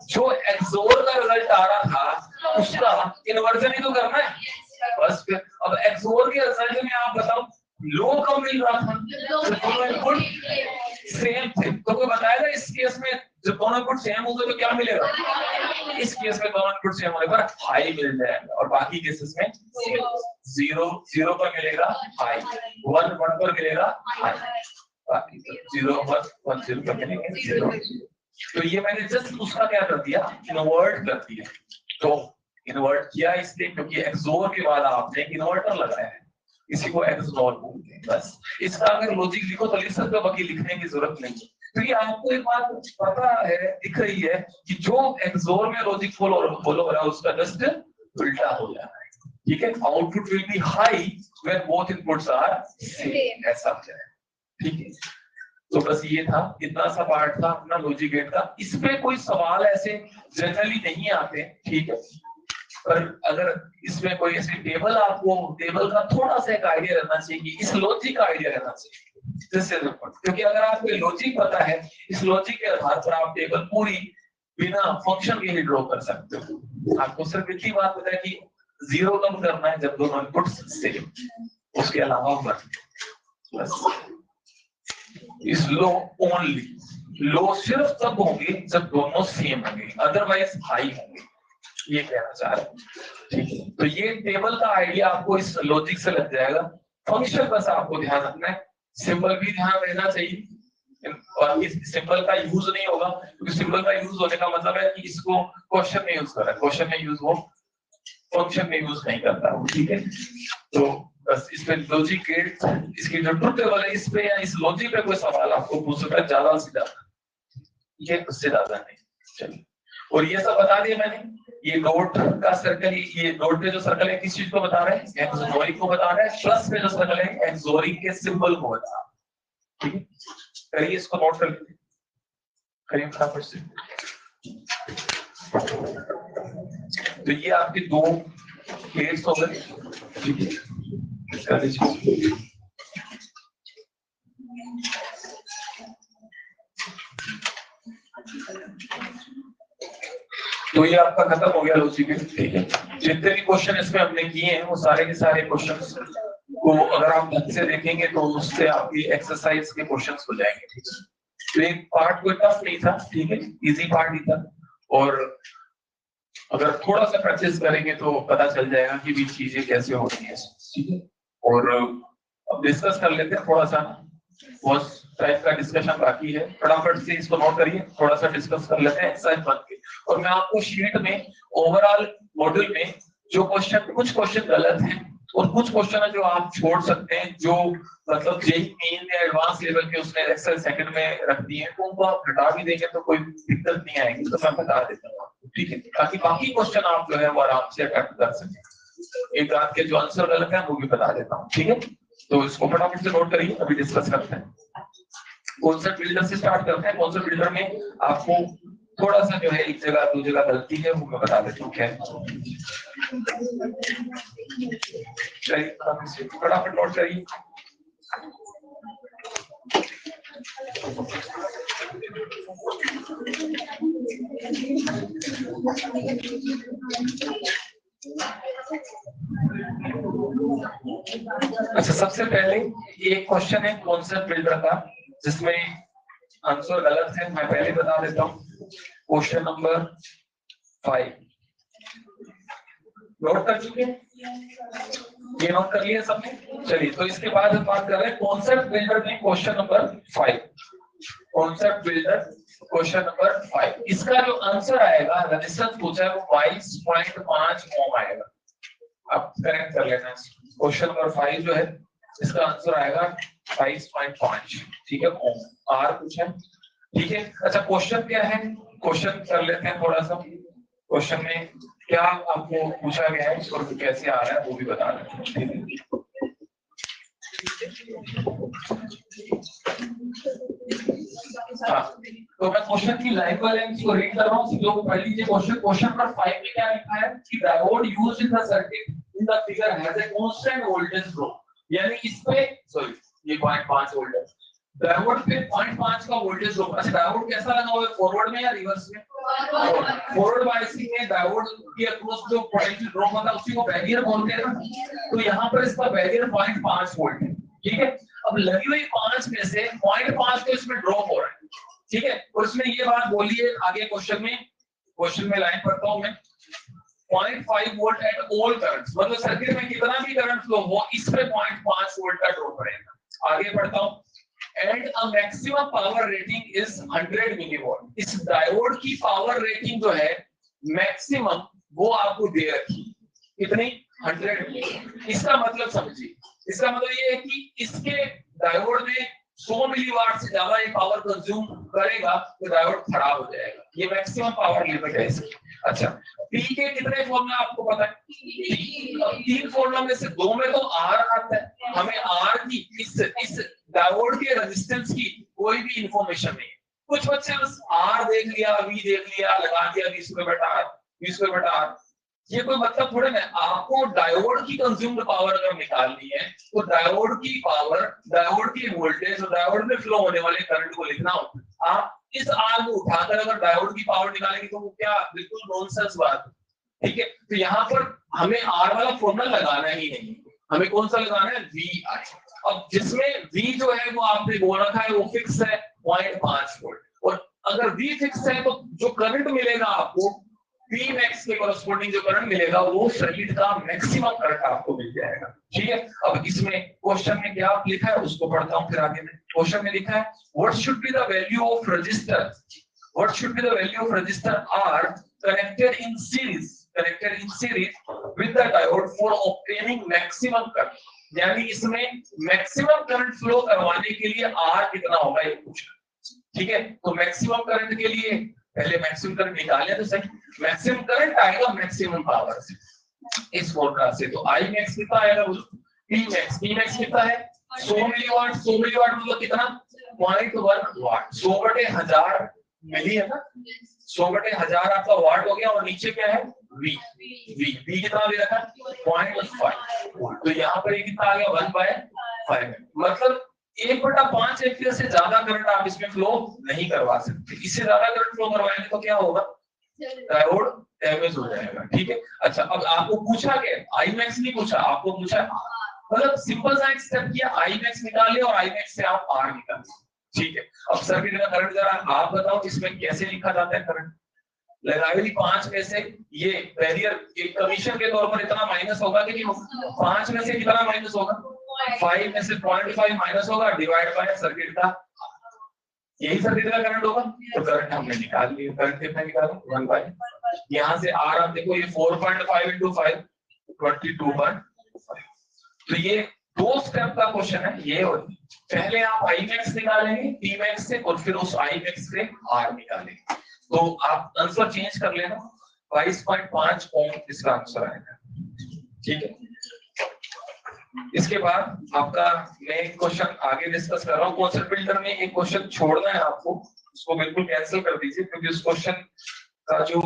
जो एक्सोर का रिजल्ट आ रहा था उसका इन्वर्जन ही तो करना है बस। फिर अब एक्सोर के रिजल्ट में आप बताओ लो कम मिल रहा था, तो दोनों इनपुट सेम थे, तो कोई बताएगा इस केस में जब दोनों इनपुट सेम होंगे तो क्या मिलेगा, इस केस में दोनों इनपुट सेम होने पर हाई मिल जाएगा, और बाकी केसेस में जीरो जीरो पर मिलेगा हाई, वन वन पर मिलेगा हाई, बाकी जीरो वन जीरो पर मिलेंगे जीरो। तो ये मैंने जस्ट उसका क्या कर दिया, इन्वर्ट कर दिया। तो इन्वर्ट किया इसलिए क्योंकि एक्सोर के बाद आपने इन्वर्टर लगाया है, इसी को एक्सोर बोलते हैं। बस इसका अगर लॉजिक लिखो तो लिख सकते हो, बाकी लिखने की जरूरत नहीं है। क्योंकि आपको एक बात पता है, दिख रही है कि जो एक्सोर में लॉजिक फॉलो हो रहा है उसका जस्ट उल्टा हो जाना है। ठीक है, output will be high when both inputs are same, ऐसा हो जाए। ठीक है, तो बस ये था, इतना सा पार्ट था अपना लॉजिक गेट का। इस पे कोई सवाल ऐसे जनरली नहीं आते, ठीक है, पर अगर इसमें कोई ऐसी टेबल, आपको टेबल का थोड़ा सा एक आइडिया रहना चाहिए कि इस लॉजिक का आइडिया रहना चाहिए जिससे, क्योंकि अगर आपको लॉजिक पता है, इस लॉजिक के आधार पर आप टेबल पूरी बिना फंक्शन के ही ड्रॉ कर सकते हो। आपको सिर्फ इतनी बात पता है कि जीरो कम करना है जब दोनों इनपुट्स सेम, उसके अलावा बस इस लो ओनली, लो सिर्फ तब होंगे जब दोनों सेम होंगे, अदरवाइज हाई होंगे, ये कहना चाह रहे हैं। ठीक है, तो ये टेबल का आइडिया आपको इस लॉजिक से लग जाएगा। फंक्शन बस आपको ध्यान रखना है, सिंबल भी ध्यान रहना चाहिए, और इस सिंबल का यूज नहीं होगा क्योंकि सिंबल का यूज होने का मतलब है कि इसको क्वेश्चन में यूज कर रहा है, क्वेश्चन में यूज हो, फंक्शन में यूज नहीं करता हूँ। ठीक है, तो बस इसमें लॉजिक गेट, इसकी जो ट्रुथ टेबल है, इस पे या इस लॉजिक पे कोई सवाल आपको पूछ सकता है, ज्यादा से ज्यादा, ये उससे ज्यादा नहीं। चलिए, और ये सब बता दिया मैंने। ये डॉट का सर्कल, ये डॉट पे जो सर्कल है किस चीज को बता रहे हैं, एक्सोरिक को बता रहे हैं। प्लस पे जो सर्कल है एक्सोरिक के सिंबल को बता रहे हैं। ठीक है, करिए इसको नोट कर लीजिए, करिए फटाफट से। तो ये आपके दो प्लेट्स हो गए। ठीक है, कर लीजिए। तो ये आपका खत्म हो गया लॉजिक। ठीक है, जितने भी क्वेश्चन इसमें हमने किए हैं वो सारे के सारे क्वेश्चंस को अगर आप ढंग से देखेंगे तो उससे आपकी एक्सरसाइज के क्वेश्चंस हो जाएंगे। ठीक है, तो एक पार्ट कोई टफ नहीं था, ठीक है, इजी पार्ट ही था, और अगर थोड़ा सा प्रैक्टिस करेंगे तो पता चल जाएगा कि भी चीजें कैसे होती है। ठीक है, और अब डिस्कस कर लेते हैं थोड़ा सा, बहुत टाइप का डिस्कशन बाकी है, फटाफट से इसको नोट करिए, थोड़ा सा डिस्कस कर लेते हैं एक्सरसाइज बन के। और मैं आपको शीट में ओवरऑल मॉड्यूल में जो क्वेश्चन, कुछ क्वेश्चन गलत हैं और कुछ क्वेश्चन है जो आप छोड़ सकते हैं, जो मतलब जेई मेन या एडवांस लेवल के उसने एक्सेल सेकंड में रख दिए हैं, तो उनको आप हटा भी देंगे तो कोई दिक्कत नहीं आएगी, तो मैं बता देता हूँ। ठीक है, ताकि बाकी क्वेश्चन आप जो है वो आराम से अटेम्प्ट कर सकें। एक आध के जो आंसर गलत है वो भी बता देता हूँ। ठीक है, तो इसको फटाफट से नोट करिए, अभी डिस्कस करते हैं। कॉन्सेप्ट बिल्डर से स्टार्ट करते हैं। कॉन्सेप्ट बिल्डर में आपको थोड़ा सा जो है एक जगह दो जगह गलती है वो मैं बता देता हूँ क्या है। चलिए फटाफट नोट करिए। अच्छा, सबसे पहले एक क्वेश्चन है कॉन्सेप्ट बिल्डर का, जिसमें आंसर गलत है, मैं पहले बता देता हूँ। क्वेश्चन नंबर 5 नोट कर चुके हैं? ये नोट कर लिया सबने? चलिए, तो इसके बाद हम बात कर रहे हैं कॉन्सेप्ट बिल्डर में question number 5। Concept builder question number 5, इसका जो आंसर आएगा, रेजिस्टेंस पूछा है वो 22.5 ओम आएगा। अब करेक्ट कर लेना। क्वेश्चन नंबर 5 जो है इसका आंसर आएगा 22.5, ठीक है, ओम। आर पूछा है, ठीक है। अच्छा, क्वेश्चन क्या है, क्वेश्चन कर लेते हैं थोड़ा सा। क्वेश्चन में क्या आपको पूछा गया है और कैसे आ रहा है वो भी बता देते हैं। हाँ, तो मैं क्वेश्चन की लाइव वालेंस को रीड कर रहा हूँ, जो पढ़ लीजिए। क्वेश्चन नंबर 5 में क्या लिखा है कि diode used in the circuit in the figure has a constant voltage drop, यानी इस पे सॉरी ये 0.5 वोल्ट है, डायोड पे 0.5 का वोल्टेज ड्रॉप। अच्छा, डायोड कैसा लगा हुआ है, फॉरवर्ड में या रिवर्स में? फॉरवर्ड बायसिंग में डायोड के अक्रॉस जो पोटेंशियल ड्रॉप होता है उसी को बैरियर बोलते हैं ना। तो यहाँ पर इसका बैरियर 0.5 वोल्ट है, ठीक है। अब लगी हुई 5 में से 0.5 तो इसमें ड्रॉप हो रहा है, ठीक है। और इसमें ये बात बोली है आगे क्वेश्चन में लाइन पढ़ता हूं मैं, 0.5 वोल्ट एट ऑल करंट्स, मतलब सर्किट में कितना भी करंट फ्लो हो इस पे 0.5 वोल्ट का ड्रॉप रहेगा। आगे पढ़ता हूं, and a maximum power rating is 100 milliwatt. इस डायोड की पावर रेटिंग जो है मैक्सिमम वो आपको दे रखी, कितनी? 100। इसका मतलब समझिए, इसका मतलब ये है कि इसके डायोड में 100 मिलीवाट से ज्यादा ये पावर कंज्यूम करेगा तो डायोड खराब हो जाएगा। ये मैक्सिमम पावर लिमिट है इसकी। अच्छा, पी के कितने फॉर्मूला आपको पता है? 3 फॉर्मूला में से 2 में तो आर आता है। हमें आर की इस डायोड के रेजिस्टेंस की कोई भी इंफॉर्मेशन नहीं है। कुछ बच्चे बस आर देख लिया, वी देख लिया, लगा दिया v²/r। ये कोई मतलब थोड़े ना। आपको डायोड की कंज्यूम्ड पावर अगर निकालनी है तो डायोड की पावर, डायोड की वोल्टेज और डायोड में फ्लो होने वाले करंट को लिखना होता है। आप इस आर को उठाकर अगर डायोड की पावर निकालेंगे तो वो क्या बिल्कुल नॉनसेंस बात है, ठीक है। तो यहाँ पर हमें आर वाला फॉर्मूला लगाना ही नहीं, हमें कौन सा लगाना है? वी आई। अब जिसमें वी जो है वो आपने बोल रखा है वो फिक्स है 0.5 वोल्ट, और अगर वी फिक्स है तो जो करंट मिलेगा आपको पी मैक्स के कॉरस्पॉन्डिंग जो करंट मिलेगा वो सर्किट का मैक्सिमम करंट आपको मिल जाएगा, ठीक है। अब इसमें क्वेश्चन में क्या लिखा है उसको पढ़ता हूं फिर आगे में। क्वेश्चन में लिखा है what should be the value of register, what should be the value of register R connected in series with the diode for obtaining maximum current, यानी इसमें मैक्सिमम करंट फ्लो करवाने के लिए आर कितना होगा ये पूछा, ठीक है। तो मैक्सिमम करंट के लिए पहले मैक्सिमम करंट निकाले तो सही। मैक्सिमम करंट आएगा मैक्सिमम पावर से, इस फॉर्मूला से। तो आई मैक्स कितना आएगा बोलो? पी मैक्स कितना है? 100 मिलीवाट। 100 मिलीवाट मतलब कितना? 0.1 वाट। 100/1000 मिली है ना, 100/1000 आपका वाट हो गया। और नीचे क्या है? वी कितना दे रखा है? 0.5 वोल्ट। तो यहाँ पर ये कितना आ गया? 1/5। मतलब 1/5 एम्पियर से ज्यादा करंट आप इसमें फ्लो नहीं करवा सकते। इससे ज्यादा करंट फ्लो करवाएंगे तो क्या होगा? डायोड डैमेज हो जाएगा, ठीक है। अच्छा, अब आपको पूछा क्या? आई मैक्स नहीं पूछा, आपको पूछा मतलब सिंपल सा एक स्टेप किया, आई मैक्स निकाल लिया और आई मैक्स से आप आर निकाल, ठीक है। अब सर्किट में करंट जरा आप बताओ इसमें कैसे लिखा जाता है करंट? लगाई 5 में से ये बैरियर एक कमीशन के तौर पर इतना माइनस होगा कि नहीं होगा? 5 में से कितना माइनस होगा? 5 में से 0.5 माइनस होगा, डिवाइड बाय सर्किट का, यही सर्किट का करंट होगा। तो करंट हमने निकाल लिया। करंट कितना निकाला? 1/5। यहाँ से आर आप देखो, ये 4.5 × 5 22.5। तो ये 2 स्टेप का क्वेश्चन है ये। और पहले आप आई मैक्स निकालेंगे पी मैक्स से और फिर उस आई मैक्स से आर निकालेंगे। तो आप आंसर चेंज कर लेना, 22.5 ओम इसका आंसर आएगा, ठीक है। इसके बाद आपका मैं एक क्वेश्चन आगे डिस्कस कर रहा हूँ। कॉन्सेप्ट बिल्डर में एक क्वेश्चन छोड़ना है आपको, उसको बिल्कुल कैंसिल कर दीजिए, क्योंकि उस क्वेश्चन का जो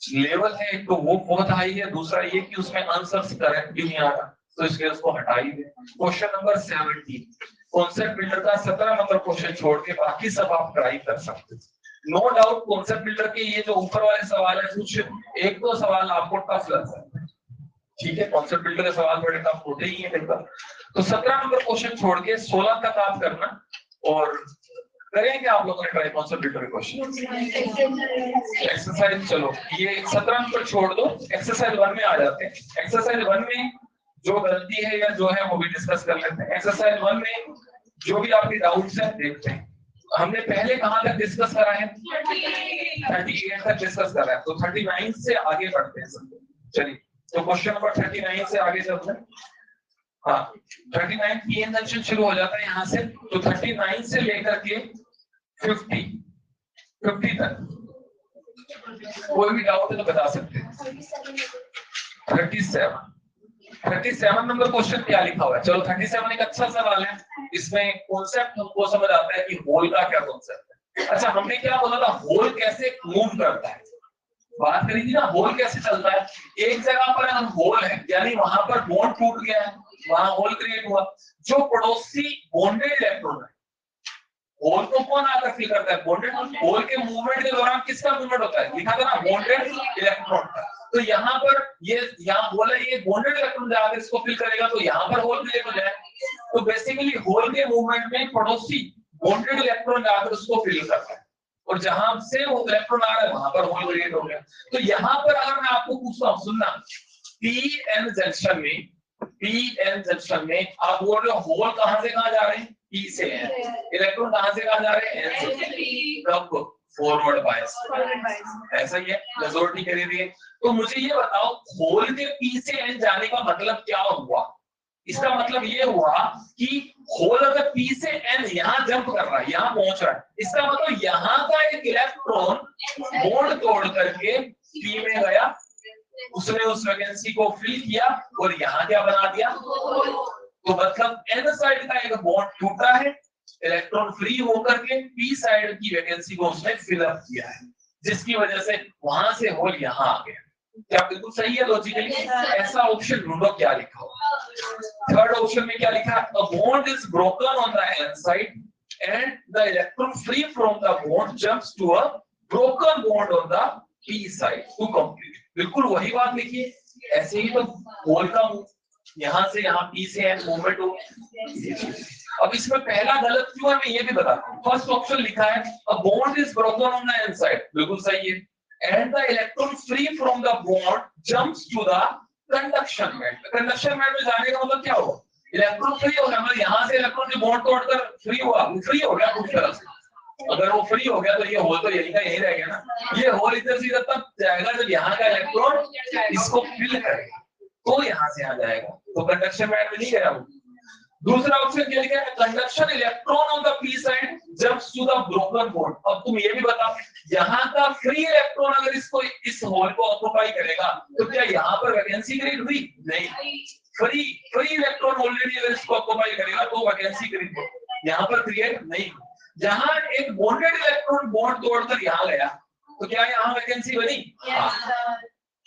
लेवल है एक तो वो बहुत हाई है, दूसरा ये कि उसमें आंसर्स करेक्ट भी नहीं आ रहा, तो इसलिए उसको हटा ही दे। क्वेश्चन नंबर 17 कॉन्सेप्ट बिल्डर का 17 नंबर क्वेश्चन छोड़ के बाकी सब आप ट्राई कर सकते हैं। नो डाउट कॉन्सेप्ट बिल्डर के ये जो ऊपर वाले सवाल है कुछ 1-2 सवाल आपको टफ लग सकते हैं, ठीक है। कॉन्सेप्ट बिल्डर के सवाल बड़े टफ होते ही हैं कई बार। तो 17 नंबर क्वेश्चन छोड़ के 16 तक आप करना, और करें क्या आप लोगों ने ट्राई कॉन्सेप्ट क्वेश्चन एक्सरसाइज? चलो ये 17 नंबर छोड़ दो, एक्सरसाइज 1 में आ जाते हैं। एक्सरसाइज 1 में जो गलती है या जो है वो भी डिस्कस कर लेते हैं। एक्सरसाइज 1 में जो भी आपके डाउट्स हैं देखते हैं। हमने पहले कहां तक डिस्कस करा है? 38 तक डिस्कस करा है, तो 39 से आगे बढ़ते हैं सब। चलिए तो क्वेश्चन नंबर 39 से आगे चलते हैं। हाँ 39 की इंजेक्शन शुरू हो जाता है यहाँ से, तो 39 से लेकर के 50 तक कोई भी डाउट है तो बता सकते हैं। 37 नंबर क्वेश्चन क्या लिखा हुआ है? चलो 37 एक अच्छा सवाल है, इसमें कॉन्सेप्ट हमको समझ आता है कि होल का क्या कॉन्सेप्ट है। अच्छा हमने क्या बोला था, होल कैसे मूव करता है, बात करी थी ना, होल कैसे चलता है। एक जगह पर अगर होल है यानी वहां पर बॉन्ड टूट गया है, वहां होल क्रिएट हुआ, जो पड़ोसी बॉन्डेड इलेक्ट्रॉन है, होल को कौन आकर फिल करता है? बॉन्डेड। होल के मूवमेंट के दौरान किसका मूवमेंट होता है? लिखा था ना बॉन्डेड इलेक्ट्रॉन का। तो यहाँ पर ये यहाँ बोला ये बॉन्डेड इलेक्ट्रॉन जाकर इसको फिल करेगा तो यहाँ पर होल क्रिएट हो जाए। तो बेसिकली होल के मूवमेंट में पड़ोसी बॉन्डेड इलेक्ट्रॉन जाकर उसको फिल करता है, और जहां से वो इलेक्ट्रॉन आ रहा है वहां पर होल क्रिएट हो गया। तो यहाँ पर अगर मैं आपको पूछता हूँ, सुनना, पी एन जंक्शन में आप बोल रहे हो होल कहां से कहां जा रहे हैं? पी से एन। इलेक्ट्रॉन कहां से कहां जा रहे हैं? एन से। कब? Forward bias. ऐसा ही है, मेजॉरिटी कह रही है। तो मुझे ये बताओ होल के पी से एन जाने का मतलब क्या हुआ? इसका मतलब ये हुआ कि होल अगर पी से एन यहाँ जंप कर रहा है, यहाँ पहुंच रहा है, इसका मतलब यहाँ का एक इलेक्ट्रॉन बॉन्ड तोड़ करके पी में गया, उसने उस वैकेंसी को फिल किया और यहाँ क्या बना दिया? तो मतलब एन साइड का एक बॉन्ड टूटा है, इलेक्ट्रॉन फ्री होकर के पी साइड की वैकेंसी को उसने फिलअप किया है, जिसकी वजह से वहां से होल यहाँ आ गया। क्या बिल्कुल सही है लॉजिकली? ऐसा ऑप्शन ढूंढो क्या लिखा हो। थर्ड ऑप्शन में क्या लिखा है? A bond is broken on the N side and the electron free from the bond jumps to a broken bond on the P side to complete. बिल्कुल वही बात लिखिए, ऐसे ही तो होल का यहाँ से यहाँ पी से एन मूवमेंट हो। अब इसमें पहला गलत क्यों है मैं ये भी बताता हूँ। फर्स्ट ऑप्शन लिखा है a bond is broken on the N side, बिल्कुल सही है, and the electron free from the bond jumps to the conduction band. Conduction band में जाने का मतलब क्या होगा? इलेक्ट्रॉन फ्री हो गया, मतलब यहाँ से इलेक्ट्रॉन जो बॉन्ड तोड़कर फ्री हुआ, फ्री हो गया पूरी तरह से। अगर वो फ्री हो गया तो ये होल तो यही का यही रह गया ना। ये होल इधर से इधर तक जाएगा जब यहाँ का इलेक्ट्रॉन इसको फिल करेगा, तो यहाँ से आ जाएगा, तो कंडक्शन बैंड में नहीं गया वो। दूसरा ऑप्शन क्या लिखा है? Conduction electron on the P side jumps to the broken bond. अब तुम ये भी बताओ, यहाँ का फ्री इलेक्ट्रॉन अगर इसको इस होल को ऑक्युपाई करेगा तो क्या यहाँ पर वैकेंसी क्रिएट हुई? नहीं, फ्री इलेक्ट्रॉन ऑलरेडी अगर इसको ऑक्युपाई करेगा तो वैकेंसी क्रिएट हो, यहाँ पर क्रिएट नहीं। जहां एक बॉन्डेड इलेक्ट्रॉन बॉन्ड तोड़कर यहाँ गया तो क्या यहाँ वैकेंसी बनी?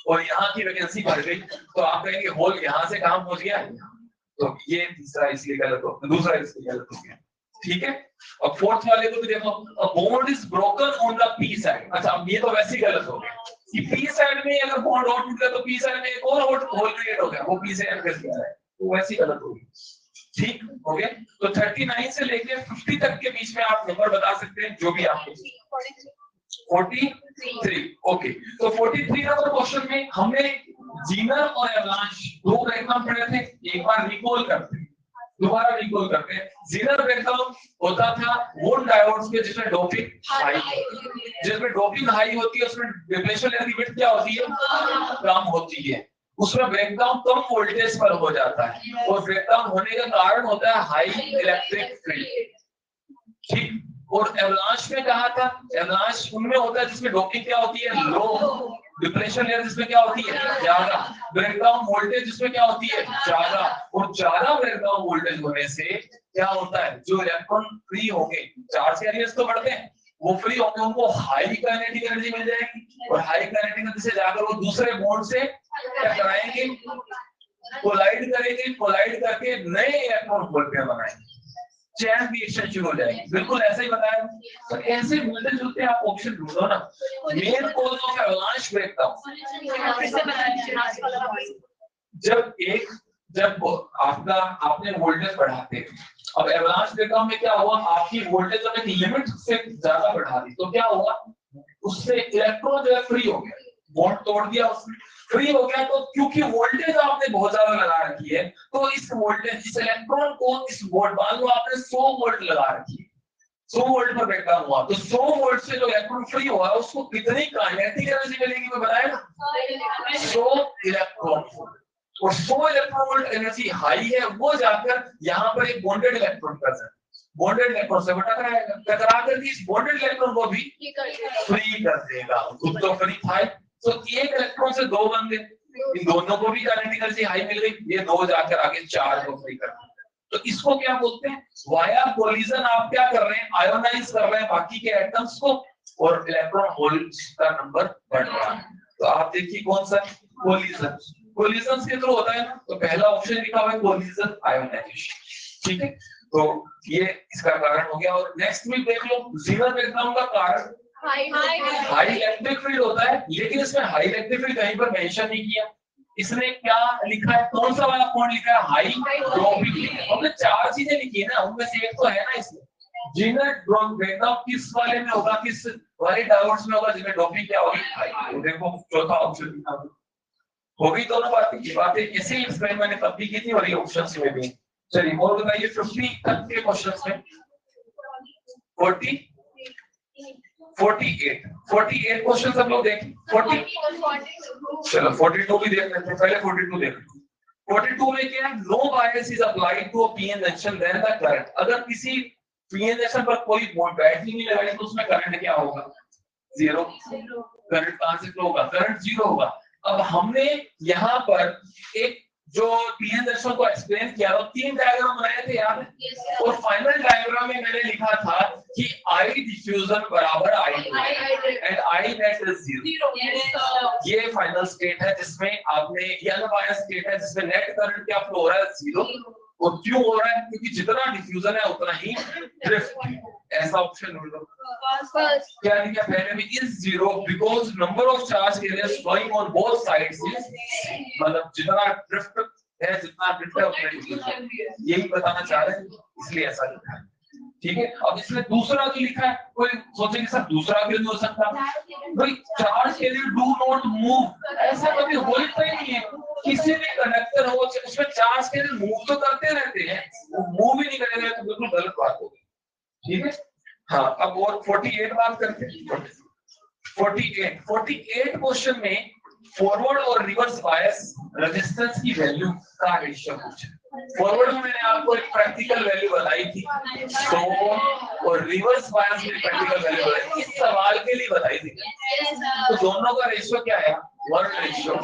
और यहाँ की वैकेंसी बढ़ गई, तो आप कहेंगे होल यहाँ से कहां पहुंच गया? तो ये तीसरा इसलिए गलत हो, दूसरा इसलिए गलत हो गया। ठीक है, और फोर्थ वाले को भी देखो, अ bond is broken on the P side. अच्छा अब ये तो वैसे ही गलत हो गया कि पी साइड में अगर बॉन्ड और टूट गया तो पी साइड में एक और होल क्रिएट हो गया, वो पी से एन कर दिया है, तो वैसे ही गलत हो गई। ठीक हो गया। तो 39 से लेके 50 तक के बीच में आप नंबर बता सकते हैं जो भी आपको। 43। ओके, तो 43 नंबर क्वेश्चन में हमने जीनर और एवलांच दो ब्रेकडाउन पढ़े थे, एक बार रिकॉल करते हैं, दोबारा रिकॉल करते हैं। जीनर ब्रेकडाउन होता था वोन डायोड्स में जिसमें डोपिंग हाई होती है, उसमें डिप्लेशन लेयर की विड्थ क्या होती है? कम होती है, उसमें ब्रेकडाउन कम वोल्टेज पर हो जाता है, और ब्रेकडाउन होने का कारण होता है हाई इलेक्ट्रिक फील्ड। ठीक, और एवलांच में कहा था, एवलांच उनमें होता है जिसमें डोपिंग क्या होती है? लो, डिप्लेशन लेयर जिसमें क्या होती है? ज्यादा, ब्रेकडाउन वोल्टेज जिसमें क्या होती है? ज्यादा, और ज्यादा ब्रेकडाउन वोल्टेज होने से क्या होता है? जो इलेक्ट्रॉन फ्री होंगे, चार्ज कैरियर्स तो बढ़ते हैं, वो फ्री होंगे, उनको हाई काइनेटिक एनर्जी मिल जाएगी, और हाई काइनेटिक एनर्जी से जाकर वो दूसरे बॉन्ड से टकराएंगे, कोलाइड करेंगे, कोलाइड करके नए इलेक्ट्रॉन होल पेयर बनाएंगे, चैन रिएक्शन शुरू हो जाएगी। बिल्कुल ऐसा ही बताया। तो ऐसे मिलते जुलते आप ऑप्शन ढूंढो ना। Main cause of avalanche breakdown, जब आपने वोल्टेज बढ़ाते अब एवलांच ब्रेकडाउन में क्या हुआ, आपकी वोल्टेज जब एक लिमिट से ज्यादा बढ़ा दी तो क्या हुआ, उससे इलेक्ट्रॉन जो है फ्री हो गया, बॉन्ड तोड़ दिया उसने, फ्री हो गया। तो क्योंकि वोल्टेज आपने बहुत ज्यादा लगा रखी है, तो इस वोल्टेज, इस इलेक्ट्रॉन को इस वोल्ट, मान लो आपने 100 वोल्ट लगा रखी है, 100 वोल्ट पर ब्रेकडाउन हुआ, तो 100 वोल्ट से जो इलेक्ट्रॉन फ्री हुआ उसको कितनी काइनेटिक एनर्जी मिलेगी, मैं बताया ना, 100 इलेक्ट्रॉन। और 100 इलेक्ट्रॉन वोल्ट एनर्जी हाई है, वो जाकर यहाँ पर एक bonded electron present, bonded electron से टकराएगा, टकरा कर इस बॉन्डेड इलेक्ट्रॉन को भी फ्री कर देगा, खुद तो फ्री था। तो एक इलेक्ट्रॉन से दो बन गए, इन दोनों को भी काइनेटिक एनर्जी हाई मिल गई, ये दो जाकर आगे 4 को फ्री कर देगा। तो इसको क्या बोलते हैं, वाया कोलिजन। आप क्या कर रहे हैं, आयोनाइज कर रहे हैं बाकी के एटम्स को, और इलेक्ट्रॉन होल्स का नंबर बढ़ रहा है। तो आप देखिए कौन सा कोलिजन, कोलिजन के थ्रू होता है ना, तो पहला ऑप्शन लिखा हुआ है कोलिजन आयोनाइजेशन, ठीक है। तो ये इसका कारण हो गया। और नेक्स्ट में देख लो, जीनर ब्रेकडाउन का कारण हाई इलेक्ट्रिक फील्ड होता है, लेकिन इसमें हाई इलेक्ट्रिक फील्ड कहीं पर मेंशन नहीं किया। इसने क्या लिखा है, कौन सा वाला पॉइंट लिखा है, हाई ड्रॉपिंग। हमने 4 चीजें लिखी है ना, उनमें से एक तो है ना इसमें। जीनर ब्रेकडाउन किस वाले में होगा, किस वाले डायोड्स में होगा, जिसमें ड्रॉपिंग क्या होगी, हाई। तो देखो चौथा ऑप्शन लिखा होगी, दोनों बातें की बातें ऐसे ही एक्सप्लेन मैंने तब भी की थी, और ये ऑप्शंस में भी। चलिए और बताइए 50 तक के क्वेश्चंस में 48 क्वेश्चन सब लोग देखें। 40 चलो 42 भी देख लेते हैं, पहले 42 देख लो। 42 में क्या है, no bias is applied to a PN junction then the current. अगर किसी पीएन जंक्शन पर कोई बैटरी नहीं लगाई तो उसमें करंट क्या होगा, 0। करंट कहां से फ्लो होगा, करंट 0 होगा। अब हमने यहाँ पर एक जो पीएन जंक्शन को एक्सप्लेन किया, तो 3 डायग्राम बनाए थे याद है, और फाइनल डायग्राम में मैंने लिखा था कि आई डिफ्यूजन बराबर आई एंड आई नेट इज 0। ये फाइनल स्टेट है जिसमें आपने, ये अनबायस्ड स्टेट है जिसमें नेट करंट क्या फ्लो हो रहा है, 0। और क्यों हो रहा है, क्योंकि जितना डिफ्यूजन है उतना ही ड्रिफ्ट। ऐसा ऑप्शन ढूंढ लो, क्या लिखा पहले भी, is 0 because number of charge carriers flowing on both sides is, मतलब जितना ड्रिफ्ट है, जितना ड्रिफ्ट है उतना डिफ्यूजन, यही बताना चाह रहे हैं, इसलिए ऐसा लिखा है, ठीक है। अब इसमें दूसरा जो लिखा है, कोई सोचेंगे सर दूसरा क्यों नहीं हो सकता, भाई चार्ज के लिए डू नॉट मूव, ऐसा कभी होता ही नहीं है। किसी भी कंडक्टर हो उसमें चार्ज के लिए मूव तो करते रहते हैं, वो मूव ही नहीं करेगा तो बिल्कुल गलत बात होगी, ठीक है। हाँ, अब और 48 बात करते हैं। 48 क्वेश्चन में फॉरवर्ड और रिवर्स बायस रेजिस्टेंस की वैल्यू का रेशियो पूछा। फॉरवर्ड में मैंने आपको एक प्रैक्टिकल वैल्यू बताई थी, तो और रिवर्स बायस में प्रैक्टिकल वैल्यू बताई, इस सवाल के लिए बताई थी। तो दोनों का रेशियो क्या है, 1 रेशियो,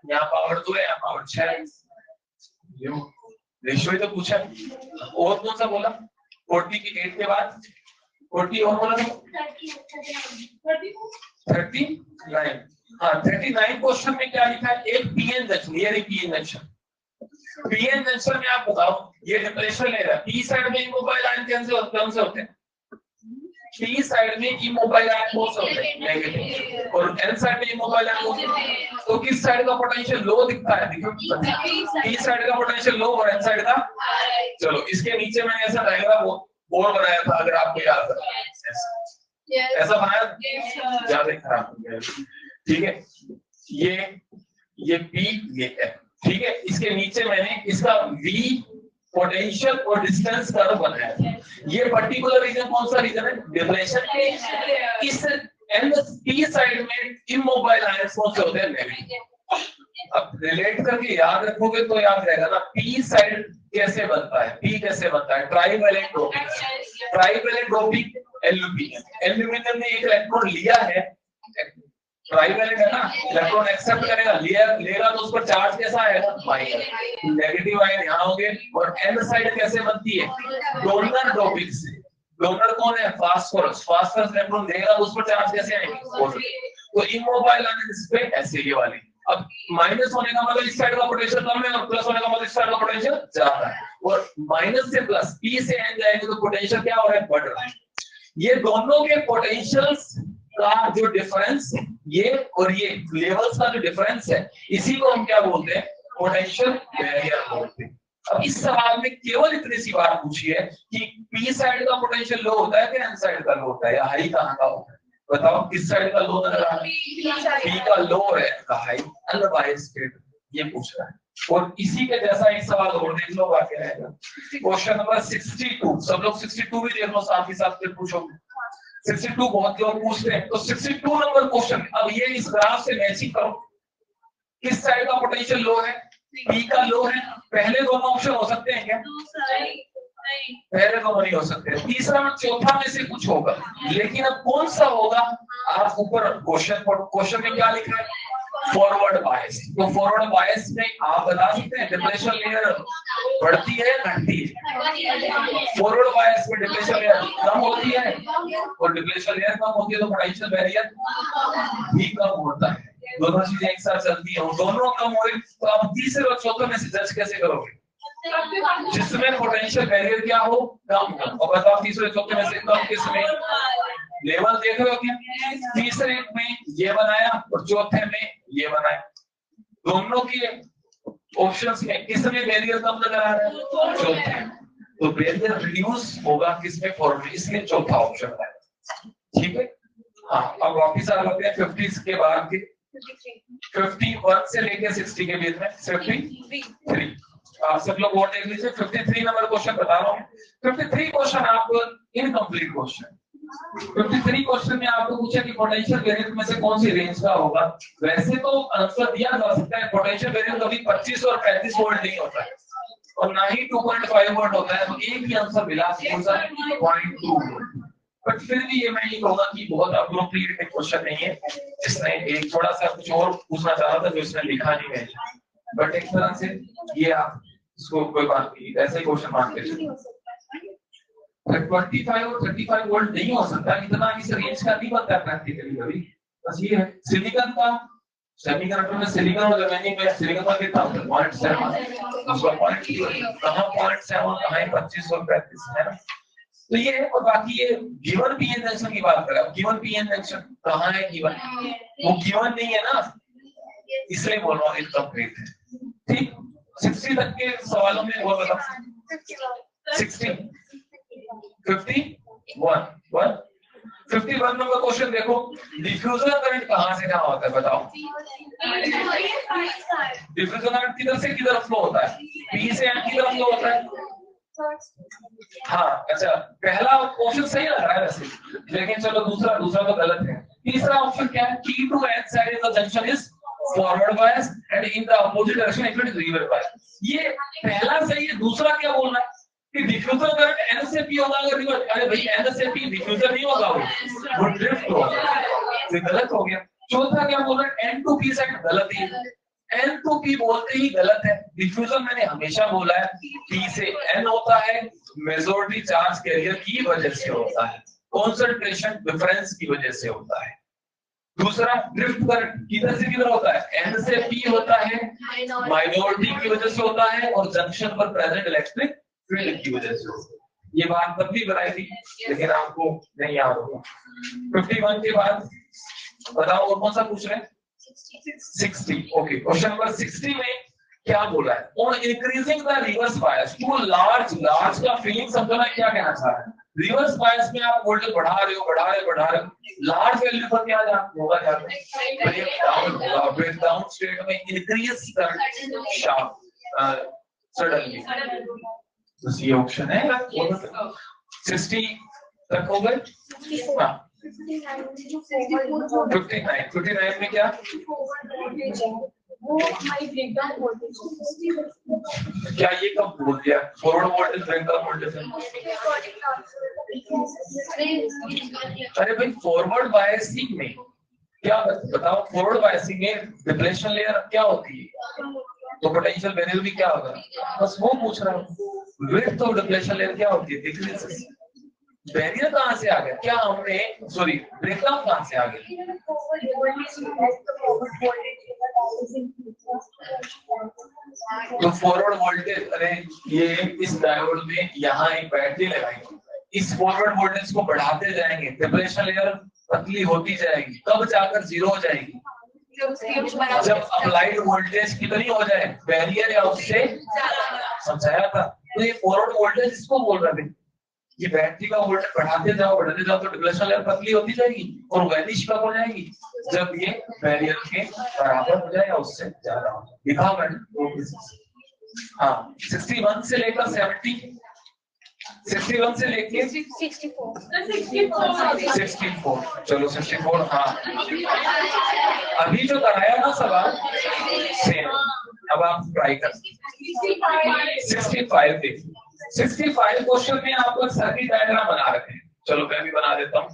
यहाँ पावर 2 है, यहाँ पावर 6 है, रेशियो ही तो पूछा। और कौन सा बोला, 48 के बाद 40 और बोला 39। हाँ 39 क्वेश्चन में क्या लिखा है, एक पीएन जंक्शन, ये पीएन जंक्शन, पीएन जंक्शन में आप बताओ ये डिप्रेशन ले रहा है, पी साइड में इमोबाइल आयन कौन से होते हैं, पी साइड में इमोबाइल आयन कौन से होते हैं, नेगेटिव, और एन साइड में इमोबाइल आयन कौन से होते हैं। तो किस साइड का पोटेंशियल लो दिखता है, देखो पी साइड का पोटेंशियल लो और एन साइड का, चलो इसके नीचे मैंने ऐसा डायग्राम बोर्ड बनाया था, अगर आपको याद है, ऐसा बनाया, ज्यादा खराब हो गया, ठीक है। ये P ये है, ठीक है। इसके नीचे मैंने इसका V पोटेंशियल और डिस्टेंस कर्व बनाया था। ये पर्टिकुलर रीजन कौन सा रीजन है, डिप्लेशन। इस एंड P साइड में इमोबाइल आयंस कौन से होते हैं, नेगेटिव। अब रिलेट करके याद रखोगे तो याद रहेगा ना, P साइड कैसे बनता है, P कैसे बनता है, trivalent dropping, trivalent dropping aluminium, aluminium ने एक इलेक्ट्रॉन लिया है, ट्राइवेलेंट है ना, इलेक्ट्रॉन एक्सेप्ट करेगा, लेगा तो उस पर चार्ज कैसा आएगा, माइनस, नेगेटिव आयन यहाँ होंगे। और एन साइड कैसे बनती है, डोनर ड्रॉपिंग से, डोनर कौन है, फास्फोरस, फास्फोरस इलेक्ट्रॉन देगा तो उस पर चार्ज कैसे आएंगे, तो इमोबाइल आयन इस पे ऐसे ये वाली। अब माइनस होने का मतलब इस साइड का पोटेंशियल कम है, और प्लस होने का मतलब इस साइड का पोटेंशियल ज्यादा है, और माइनस से प्लस पी से एन जाएंगे तो पोटेंशियल क्या हो रहा है, बढ़ रहा है। ये दोनों के पोटेंशियल्स का जो डिफरेंस, ये और ये लेवल्स का जो डिफरेंस है, इसी को हम क्या बोलते हैं, पोटेंशियल बैरियर बोलते हैं। अब इस सवाल में केवल इतनी सी बात पूछी है कि पी साइड का पोटेंशियल लो होता है कि एन साइड का लो होता है, या हाई कहाँ का होता है? बताओ किस साइड का लो नजर आ रहा है? पी का लो है, का हाई, अनबायस्ड स्टेट, ये पूछ रहा है। और इसी के जैसा एक सवाल और देख लो, क्या है क्वेश्चन नंबर 62। सब लोग 62 भी देख लो, साथ ही साथ फिर पूछोगे। 62 बहुत लोग पूछते हैं, तो 62 नंबर क्वेश्चन। अब ये इस ग्राफ से मैचिंग करो, किस साइड का पोटेंशियल लो है? पी का लो है। पहले दोनों ऑप्शन हो सकते हैं क्या? पहले दोनों नहीं हो सकते, तीसरा और चौथा में से कुछ होगा, लेकिन अब कौन सा होगा? आप ऊपर क्वेश्चन में क्या लिखा है? Forward bias. तो फॉरवर्ड बायस में आप बता सकते हैं डिप्लेशन लेयर बढ़ती है या घटती है? फॉरवर्ड बायस में डिप्लेशन लेयर कम होती है, और डिप्लेशन लेयर कम होती है तो पोटेंशियल बैरियर भी कम होता है। दोनों चीजें एक साथ चलती है, दोनों कम हो रही, तो आप तीसरे और चौथे में से जज कैसे करोगे? जिसमें पोटेंशियल बैरियर क्या हो, कम हो। और बताओ तीसरे चौथे में से कम किसमें? लेवल देख रहे हो क्या? तीसरे में ये बनाया और चौथे में ये बनाया, दोनों के ऑप्शंस में किसमें बैरियर कम नजर आ रहा है? चौथे। तो बैरियर रिड्यूस होगा किसमें? फॉर्म में, इसलिए चौथा ऑप्शन है। ठीक है, हाँ। अब वापिस आ जाते हैं 50 के बाद के 51 से लेके 60 के बीच में 53। आप सब लोग और देख लीजिए, 53 नंबर क्वेश्चन बता रहा हूँ। 53 क्वेश्चन आपको इनकम्प्लीट क्वेश्चन। 53 क्वेश्चन में आपको पूछा कि पोटेंशियल वेरिएंट में से कौन सी रेंज का होगा। वैसे तो आंसर दिया जा सकता है, पोटेंशियल वेरिएंट कभी 25 और 35 वोल्ट नहीं होता है, और ना ही 2.5 वोल्ट होता है, तो एक ही आंसर मिला 0.2। बट फिर भी ये मैं नहीं कहूंगा कि बहुत अप्रोप्रिएट क्वेश्चन नहीं है। इसने एक थोड़ा सा कुछ और पूछना चाह रहा था जो इसने लिखा नहीं है, बट एक तरह से ये आप इसको कोई बात नहीं, ऐसे क्वेश्चन मानते हैं। 25 और 35 वोल्ट नहीं हो सकता, इतना इस रेंज का नहीं बनता प्रैक्टिकली कभी। बस ये है सिलिकॉन का, सेमीकंडक्टर में सिलिकॉन और जर्मेनियम में सिलिकॉन का कितना होता है? 0.7, उसका 0.2 कहां 0.7 कहां 25 और 35 है ना। तो ये है, और बाकी ये गिवन पीएन जंक्शन की बात करें, गिवन पीएन जंक्शन कहां है? गिवन, वो गिवन नहीं है ना, इसलिए बोल रहा हूँ इनकम्प्लीट है। ठीक, 60 तक के सवालों में वो बता 60 51 नंबर क्वेश्चन देखो, डिफ्यूजर करंट कहां से कहां होता है? बताओ। डिफ्यूजर करंट किधर से किधर फ्लो होता है? पी से एन की तरफ फ्लो होता है। हाँ, अच्छा, पहला ऑप्शन सही लग रहा है वैसे, लेकिन चलो दूसरा तो गलत है। तीसरा ऑप्शन क्या है? P to N side of the junction is forward bias and in the opposite direction if it is reverse bias। ये पहला सही है। दूसरा क्या बोल रहा है कि डिफ्यूजर करंट N से P होगा अगर रिवर्स। अरे भाई, N से P डिफ्यूजर नहीं होगा, वो ड्रिफ्ट होगा, ये गलत हो गया। चौथा क्या बोल रहा है? N to P साइड गलत है, N to P बोलते ही गलत है। डिफ्यूजन मैंने हमेशा बोला है P से N होता है, मेजॉरिटी चार्ज कैरियर की वजह से होता है, कंसंट्रेशन डिफरेंस की वजह से होता है। दूसरा, ड्रिफ्ट करंट किधर से किधर होता है? N से P होता है, माइनॉरिटी की वजह से होता है, और जंक्शन पर प्रेजेंट इलेक्ट्रिक फील्ड की वजह से होता है। ये बात तब भी बनाई थी, लेकिन आपको नहीं याद होगा। 51 के बाद बताओ और कौन सा पूछ रहे हैं? 60। ओके, क्वेश्चन नंबर 60 में क्या बोला है? On increasing the reverse bias to large का फीलिंग समझना क्या कहना चाह रहा है? रिवर्स बायस में आप वोल्टेज बढ़ा रहे हो, लार्ज वैल्यू पर क्या होगा? ब्रेक डाउन होगा। ब्रेक डाउन स्टेट में इंक्रीज करंट शार्प सडनली। बस ये ऑप्शन है। 60 तक हो गए। 59 में क्या? क्या ये कब बोल दिया? Forward voltage breakdown voltage. अरे भाई, फॉरवर्ड बायसिंग में क्या बताओ? फॉरवर्ड बायसिंग में डिप्लेशन लेयर क्या होती है, तो पोटेंशियल वेरिएबल भी क्या होगा? बस वो पूछ रहा हूँ। विड्थ ऑफ डिप्लेशन लेयर क्या होती है? डिक्रीज। बैरियर कहां से आ गया? क्या हमने सॉरी ब्रेकडाउन कहां से आ गया? तो फॉरवर्ड वोल्टेज, अरे ये इस डायोड में यहाँ एक बैटरी लगाएंगे, इस फॉरवर्ड वोल्टेज को बढ़ाते जाएंगे, डिप्लेशन लेयर पतली होती जाएगी, कब जाकर जीरो हो जाएगी? जब अप्लाइड वोल्टेज कितनी हो जाए, बैरियर या उससे समझाया था। तो ये फॉरवर्ड वोल्टेज इसको बोल रहे थे, ये बैटरी का वोल्टेज बढ़ाते जाओ तो डिप्लेशन लेवल पतली होती जाएगी और वैनिश कब हो जाएगी, जब ये बैरियर के बराबर हो जाए या उससे ज्यादा हो जाए। लिखा मैंने। हाँ 61 से लेकर 70, 61 से लेके 64, चलो 64। हाँ अभी जो कराया ना सवाल सेम, अब आप ट्राई कर 65 देखिए। 65 क्वेश्चन में आपको सर्किट डायग्राम बना रखे हैं, चलो मैं भी बना देता हूं।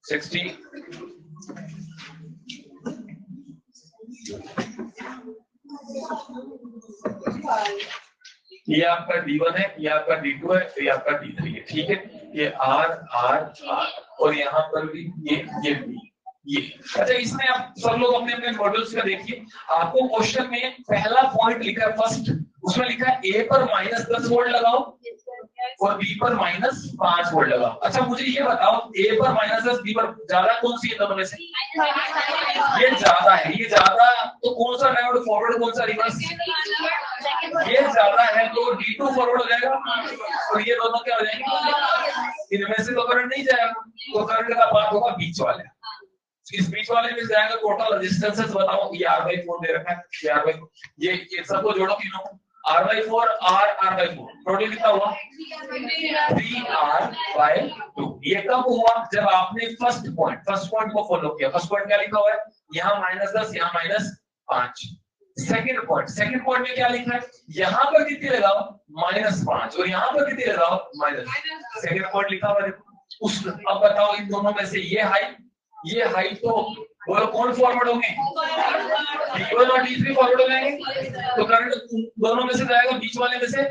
60 ये आपका D1 है, ये आपका D2 है, ये आपका D3 है, ठीक है। ये R R R और यहाँ पर भी ये B ये। अच्छा इसमें आप सब लोग अपने अपने मॉड्यूल्स का देखिए, आपको क्वेश्चन में पहला पॉइंट लिखा है फर्स्ट, उसमें लिखा है A पर -10 वोल्ट लगाओ और B पर -5 वोल्ट लगाओ। अच्छा मुझे ये बताओ A पर -10 B पर ज्यादा कौन सी है दोनों में से? ये ज्यादा है, ये ज्यादा तो कौन सा डायोड फॉरवर्ड कौन सा रिवर्स? ये ज्यादा है तो D2 फॉरवर्ड हो जाएगा और ये दोनों क्या हो जाएंगे? इनमें से तो करंट नहीं जाएगा, तो करंट का पार्ट होगा बीच वाले, इस बीच वाले में जाएगा। टोटल रेजिस्टेंसेस बताओ, ये R/4 दे रखा है, ये R/4, ये सबको जोड़ो तीनों, R/4 R/4 टोटल कितना हुआ? 3R/2। ये कब हुआ? जब आपने फर्स्ट पॉइंट को फॉलो किया। फर्स्ट पॉइंट क्या लिखा हुआ है? यहाँ -10 यहाँ -5। सेकंड पॉइंट में क्या लिखा है? यहाँ पर कितनी लगाओ? -5 और यहाँ पर कितनी लगाओ? माइनस। सेकंड पॉइंट लिखा हुआ है उस। अब बताओ इन दोनों में से ये हाई तो बोलो कौन फॉरवर्ड होंगे? D1 और D3 फॉरवर्ड हो जाएंगे, तो करंट दोनों में से जाएगा बीच वाले में से,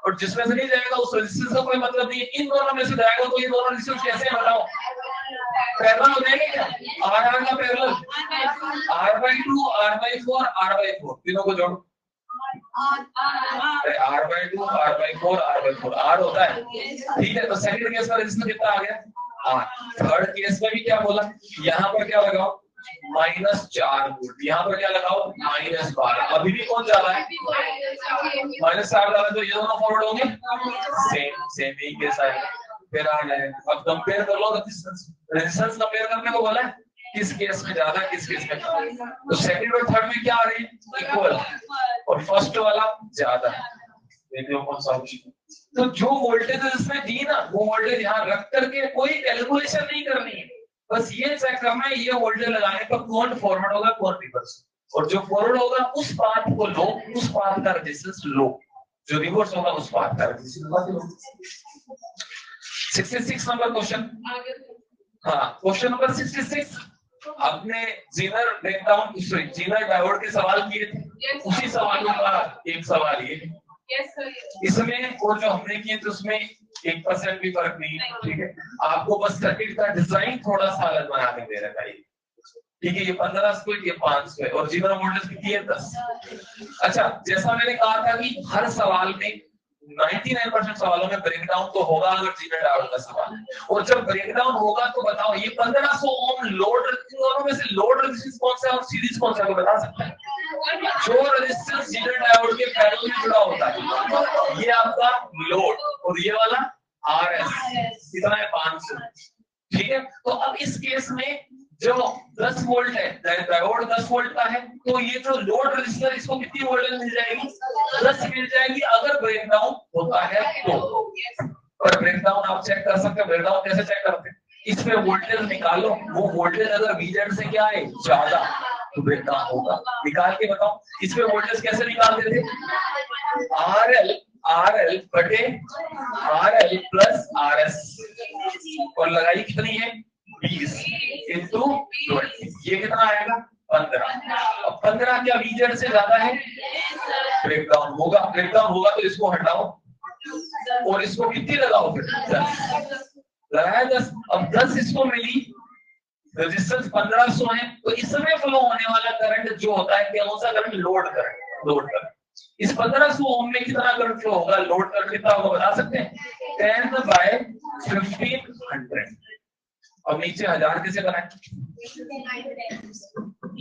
और जिसमें से नहीं जाएगा उस रेजिस्टेंस का कोई मतलब नहीं है। इन दोनों में से जाएगा तो ये दोनों रेजिस्टेंस कैसे हैं बताओ? पैरेलल हो जाएंगे क्या? R का पैरेलल R/2 R/4 R/4 तीनों को जोड़ो, R/2 R/4 R/4 R होता है, ठीक है। तो सेकंड केस का रेजिस्टेंस कितना आ गया? R। थर्ड केस में भी क्या बोला? यहाँ पर क्या लगाओ? -4 वोल्ट, यहाँ पर क्या लगाओ? -12। अभी भी कौन ज्यादा है? -4 ज्यादा, तो ये दोनों फॉरवर्ड होंगे, सेम ही केस आएगा। फिर आ जाए, अब कंपेयर कर लो रेजिस्टेंस कंपेयर करने को बोला है, किस केस में ज्यादा किस केस में कम। तो सेकंड और थर्ड में क्या आ रही है? इक्वल, और फर्स्ट वाला ज्यादा। देखिए कौन सा ऑप्शन। तो जो वोल्टेज इसमें दी ना, वो वोल्टेज यहाँ रख करके कोई कैलकुलेशन नहीं करनी है, बस ये चेक करना है ये वोल्टेज लगाने पर कौन फॉरवर्ड होगा कौन रिवर्स, और जो फॉरवर्ड होगा उस पाथ को लो, उस पाथ का रेजिस्टेंस लो, जो रिवर्स होगा उस पाथ का रेजिस्टेंस लो। 66 नंबर क्वेश्चन। हाँ क्वेश्चन नंबर 66 आपने जीनर डायोड के सवाल किए थे, उसी सवालों का एक सवाल ये। इसमें और जो हमने किए थे उसमें 1% भी फर्क नहीं है, ठीक है। आपको बस सर्किट का डिजाइन थोड़ा सा अलग बना के दे रखा है, ठीक है। ये 1500 ये 500 है और जीरो वोल्टेज कितनी है? 10। अच्छा जैसा मैंने कहा था कि हर सवाल में 99% सवालों में ब्रेकडाउन तो होगा अगर जीरो डायोड का सवाल है, और जब ब्रेकडाउन होगा तो बताओ ये 1500 ओम लोड, इन दोनों में से लोड रेजिस्टेंस कौन सा है और सीरीज कौन सा है, बता सकते हैं? जो रेजिस्टेंस जीरो डायोड के पैरेलल में जुड़ा होता है ये आपका लोड, और ये वाला RS कितना है? 500, ठीक है। तो अब इस केस में जो 10 वोल्ट है, डायोड 10 वोल्ट का है, तो ये जो लोड रेजिस्टर इसको कितनी वोल्टेज मिल जाएगी? 10 मिल जाएगी अगर ब्रेकडाउन होता है तो। और ब्रेकडाउन आप चेक कर सकते हैं, ब्रेकडाउन कैसे चेक करते हैं? इसमें वोल्टेज निकालो, वो वोल्टेज अगर VZ से क्या है? ज्यादा, तो ब्रेकडाउन होगा। निकाल के बताओ इसमें वोल्टेज कैसे निकालते थे? RL बटे RL प्लस RS, और लगाई कितनी है? 20 इंटू 20, ये कितना आएगा? 15। अब 15 क्या VZ से ज्यादा है? ब्रेकडाउन होगा तो इसको हटाओ और इसको कितनी लगाओ? फिर 10 लगाया 10। अब 10 इसको मिली, रेजिस्टेंस 1500 है, तो इसमें फ्लो होने वाला करंट जो होता है कौन सा करंट? Load current. इस 1500 ओम में कितना करंट फ्लो होगा? लोड करंट कितना होगा बता सकते हैं? 10/1500, अब नीचे 1000 कैसे बनाए,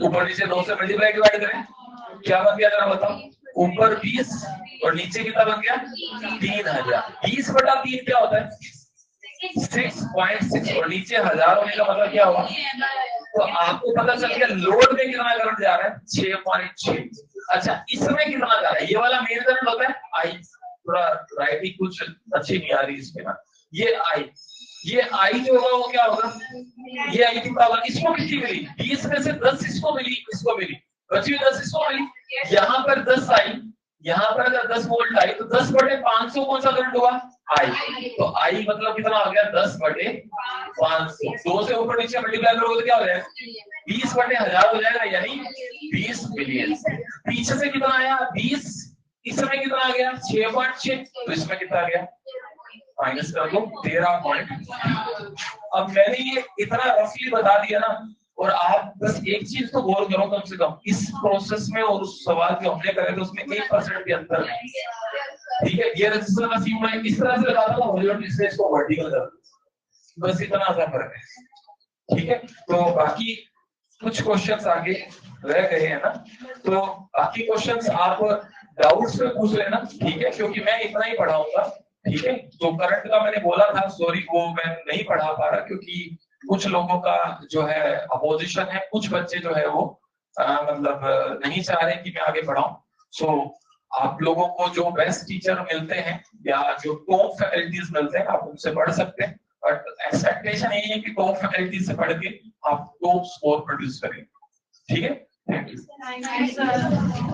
ऊपर नीचे 2 से मल्टीप्लाई डिवाइड करें, क्या बन गया जरा बताओ, ऊपर 20 और नीचे कितना बन गया 3000। 20/3 क्या होता है 6.6 और नीचे 1000 होने का मतलब क्या हुआ, तो आपको पता चल गया लोड में कितना करंट जा रहा है 6.6। अच्छा इसमें कितना जा रहा है, ये वाला मेन करंट होता है आई, थोड़ा राइटिंग कुछ अच्छी नहीं आ रही इसमें ना, ये आई जो होगा वो क्या होगा, ये आई कितना होगा, इसको कितनी मिली 20 में से 10 इसको मिली, बची 10 इसको मिली, यहाँ पर 10 आई, यहाँ पर अगर 10 वोल्ट आई तो 10/500 कौन सा करंट हुआ आई, तो आई मतलब कितना आ गया 10/500, 2 से ऊपर नीचे मल्टीप्लाई करोगे तो क्या हो जाएगा 20/1000 हो जाएगा, यानी 20 मिलियन। पीछे से कितना आया 20, इसमें कितना आ गया 6.6, तो इसमें कितना आ गया माइनस कर दो 13. अब मैंने ये इतना रफली बता दिया ना, और आप बस एक चीज तो गौर करो कम से कम इस प्रोसेस में और उस सवाल जो हमने करे थे उसमें 1% भी अंतर नहीं, ठीक है। ये रजिस्टर का सीम मैं इस तरह से लगाता था, हॉरिजॉन्टल से इसको वर्टिकल कर, बस इतना सा फर्क है, ठीक है। तो बाकी कुछ क्वेश्चंस आगे रह गए हैं ना, तो बाकी क्वेश्चंस आप डाउट्स में पूछ लेना, ठीक है, क्योंकि मैं इतना ही पढ़ाऊंगा, ठीक है। तो करंट का मैंने बोला था, सॉरी वो मैं नहीं पढ़ा पा रहा क्योंकि कुछ लोगों का जो है अपोजिशन है, कुछ बच्चे जो है वो मतलब नहीं चाह रहे कि मैं आगे पढ़ाऊं। सो आप लोगों को जो बेस्ट टीचर मिलते हैं या जो टॉप फैकल्टीज मिलते हैं आप उनसे पढ़ सकते हैं, बट एक्सपेक्टेशन यही है कि टॉप फैकल्टी से पढ़ के आप टॉप स्कोर प्रोड्यूस करें, ठीक है। Thank you.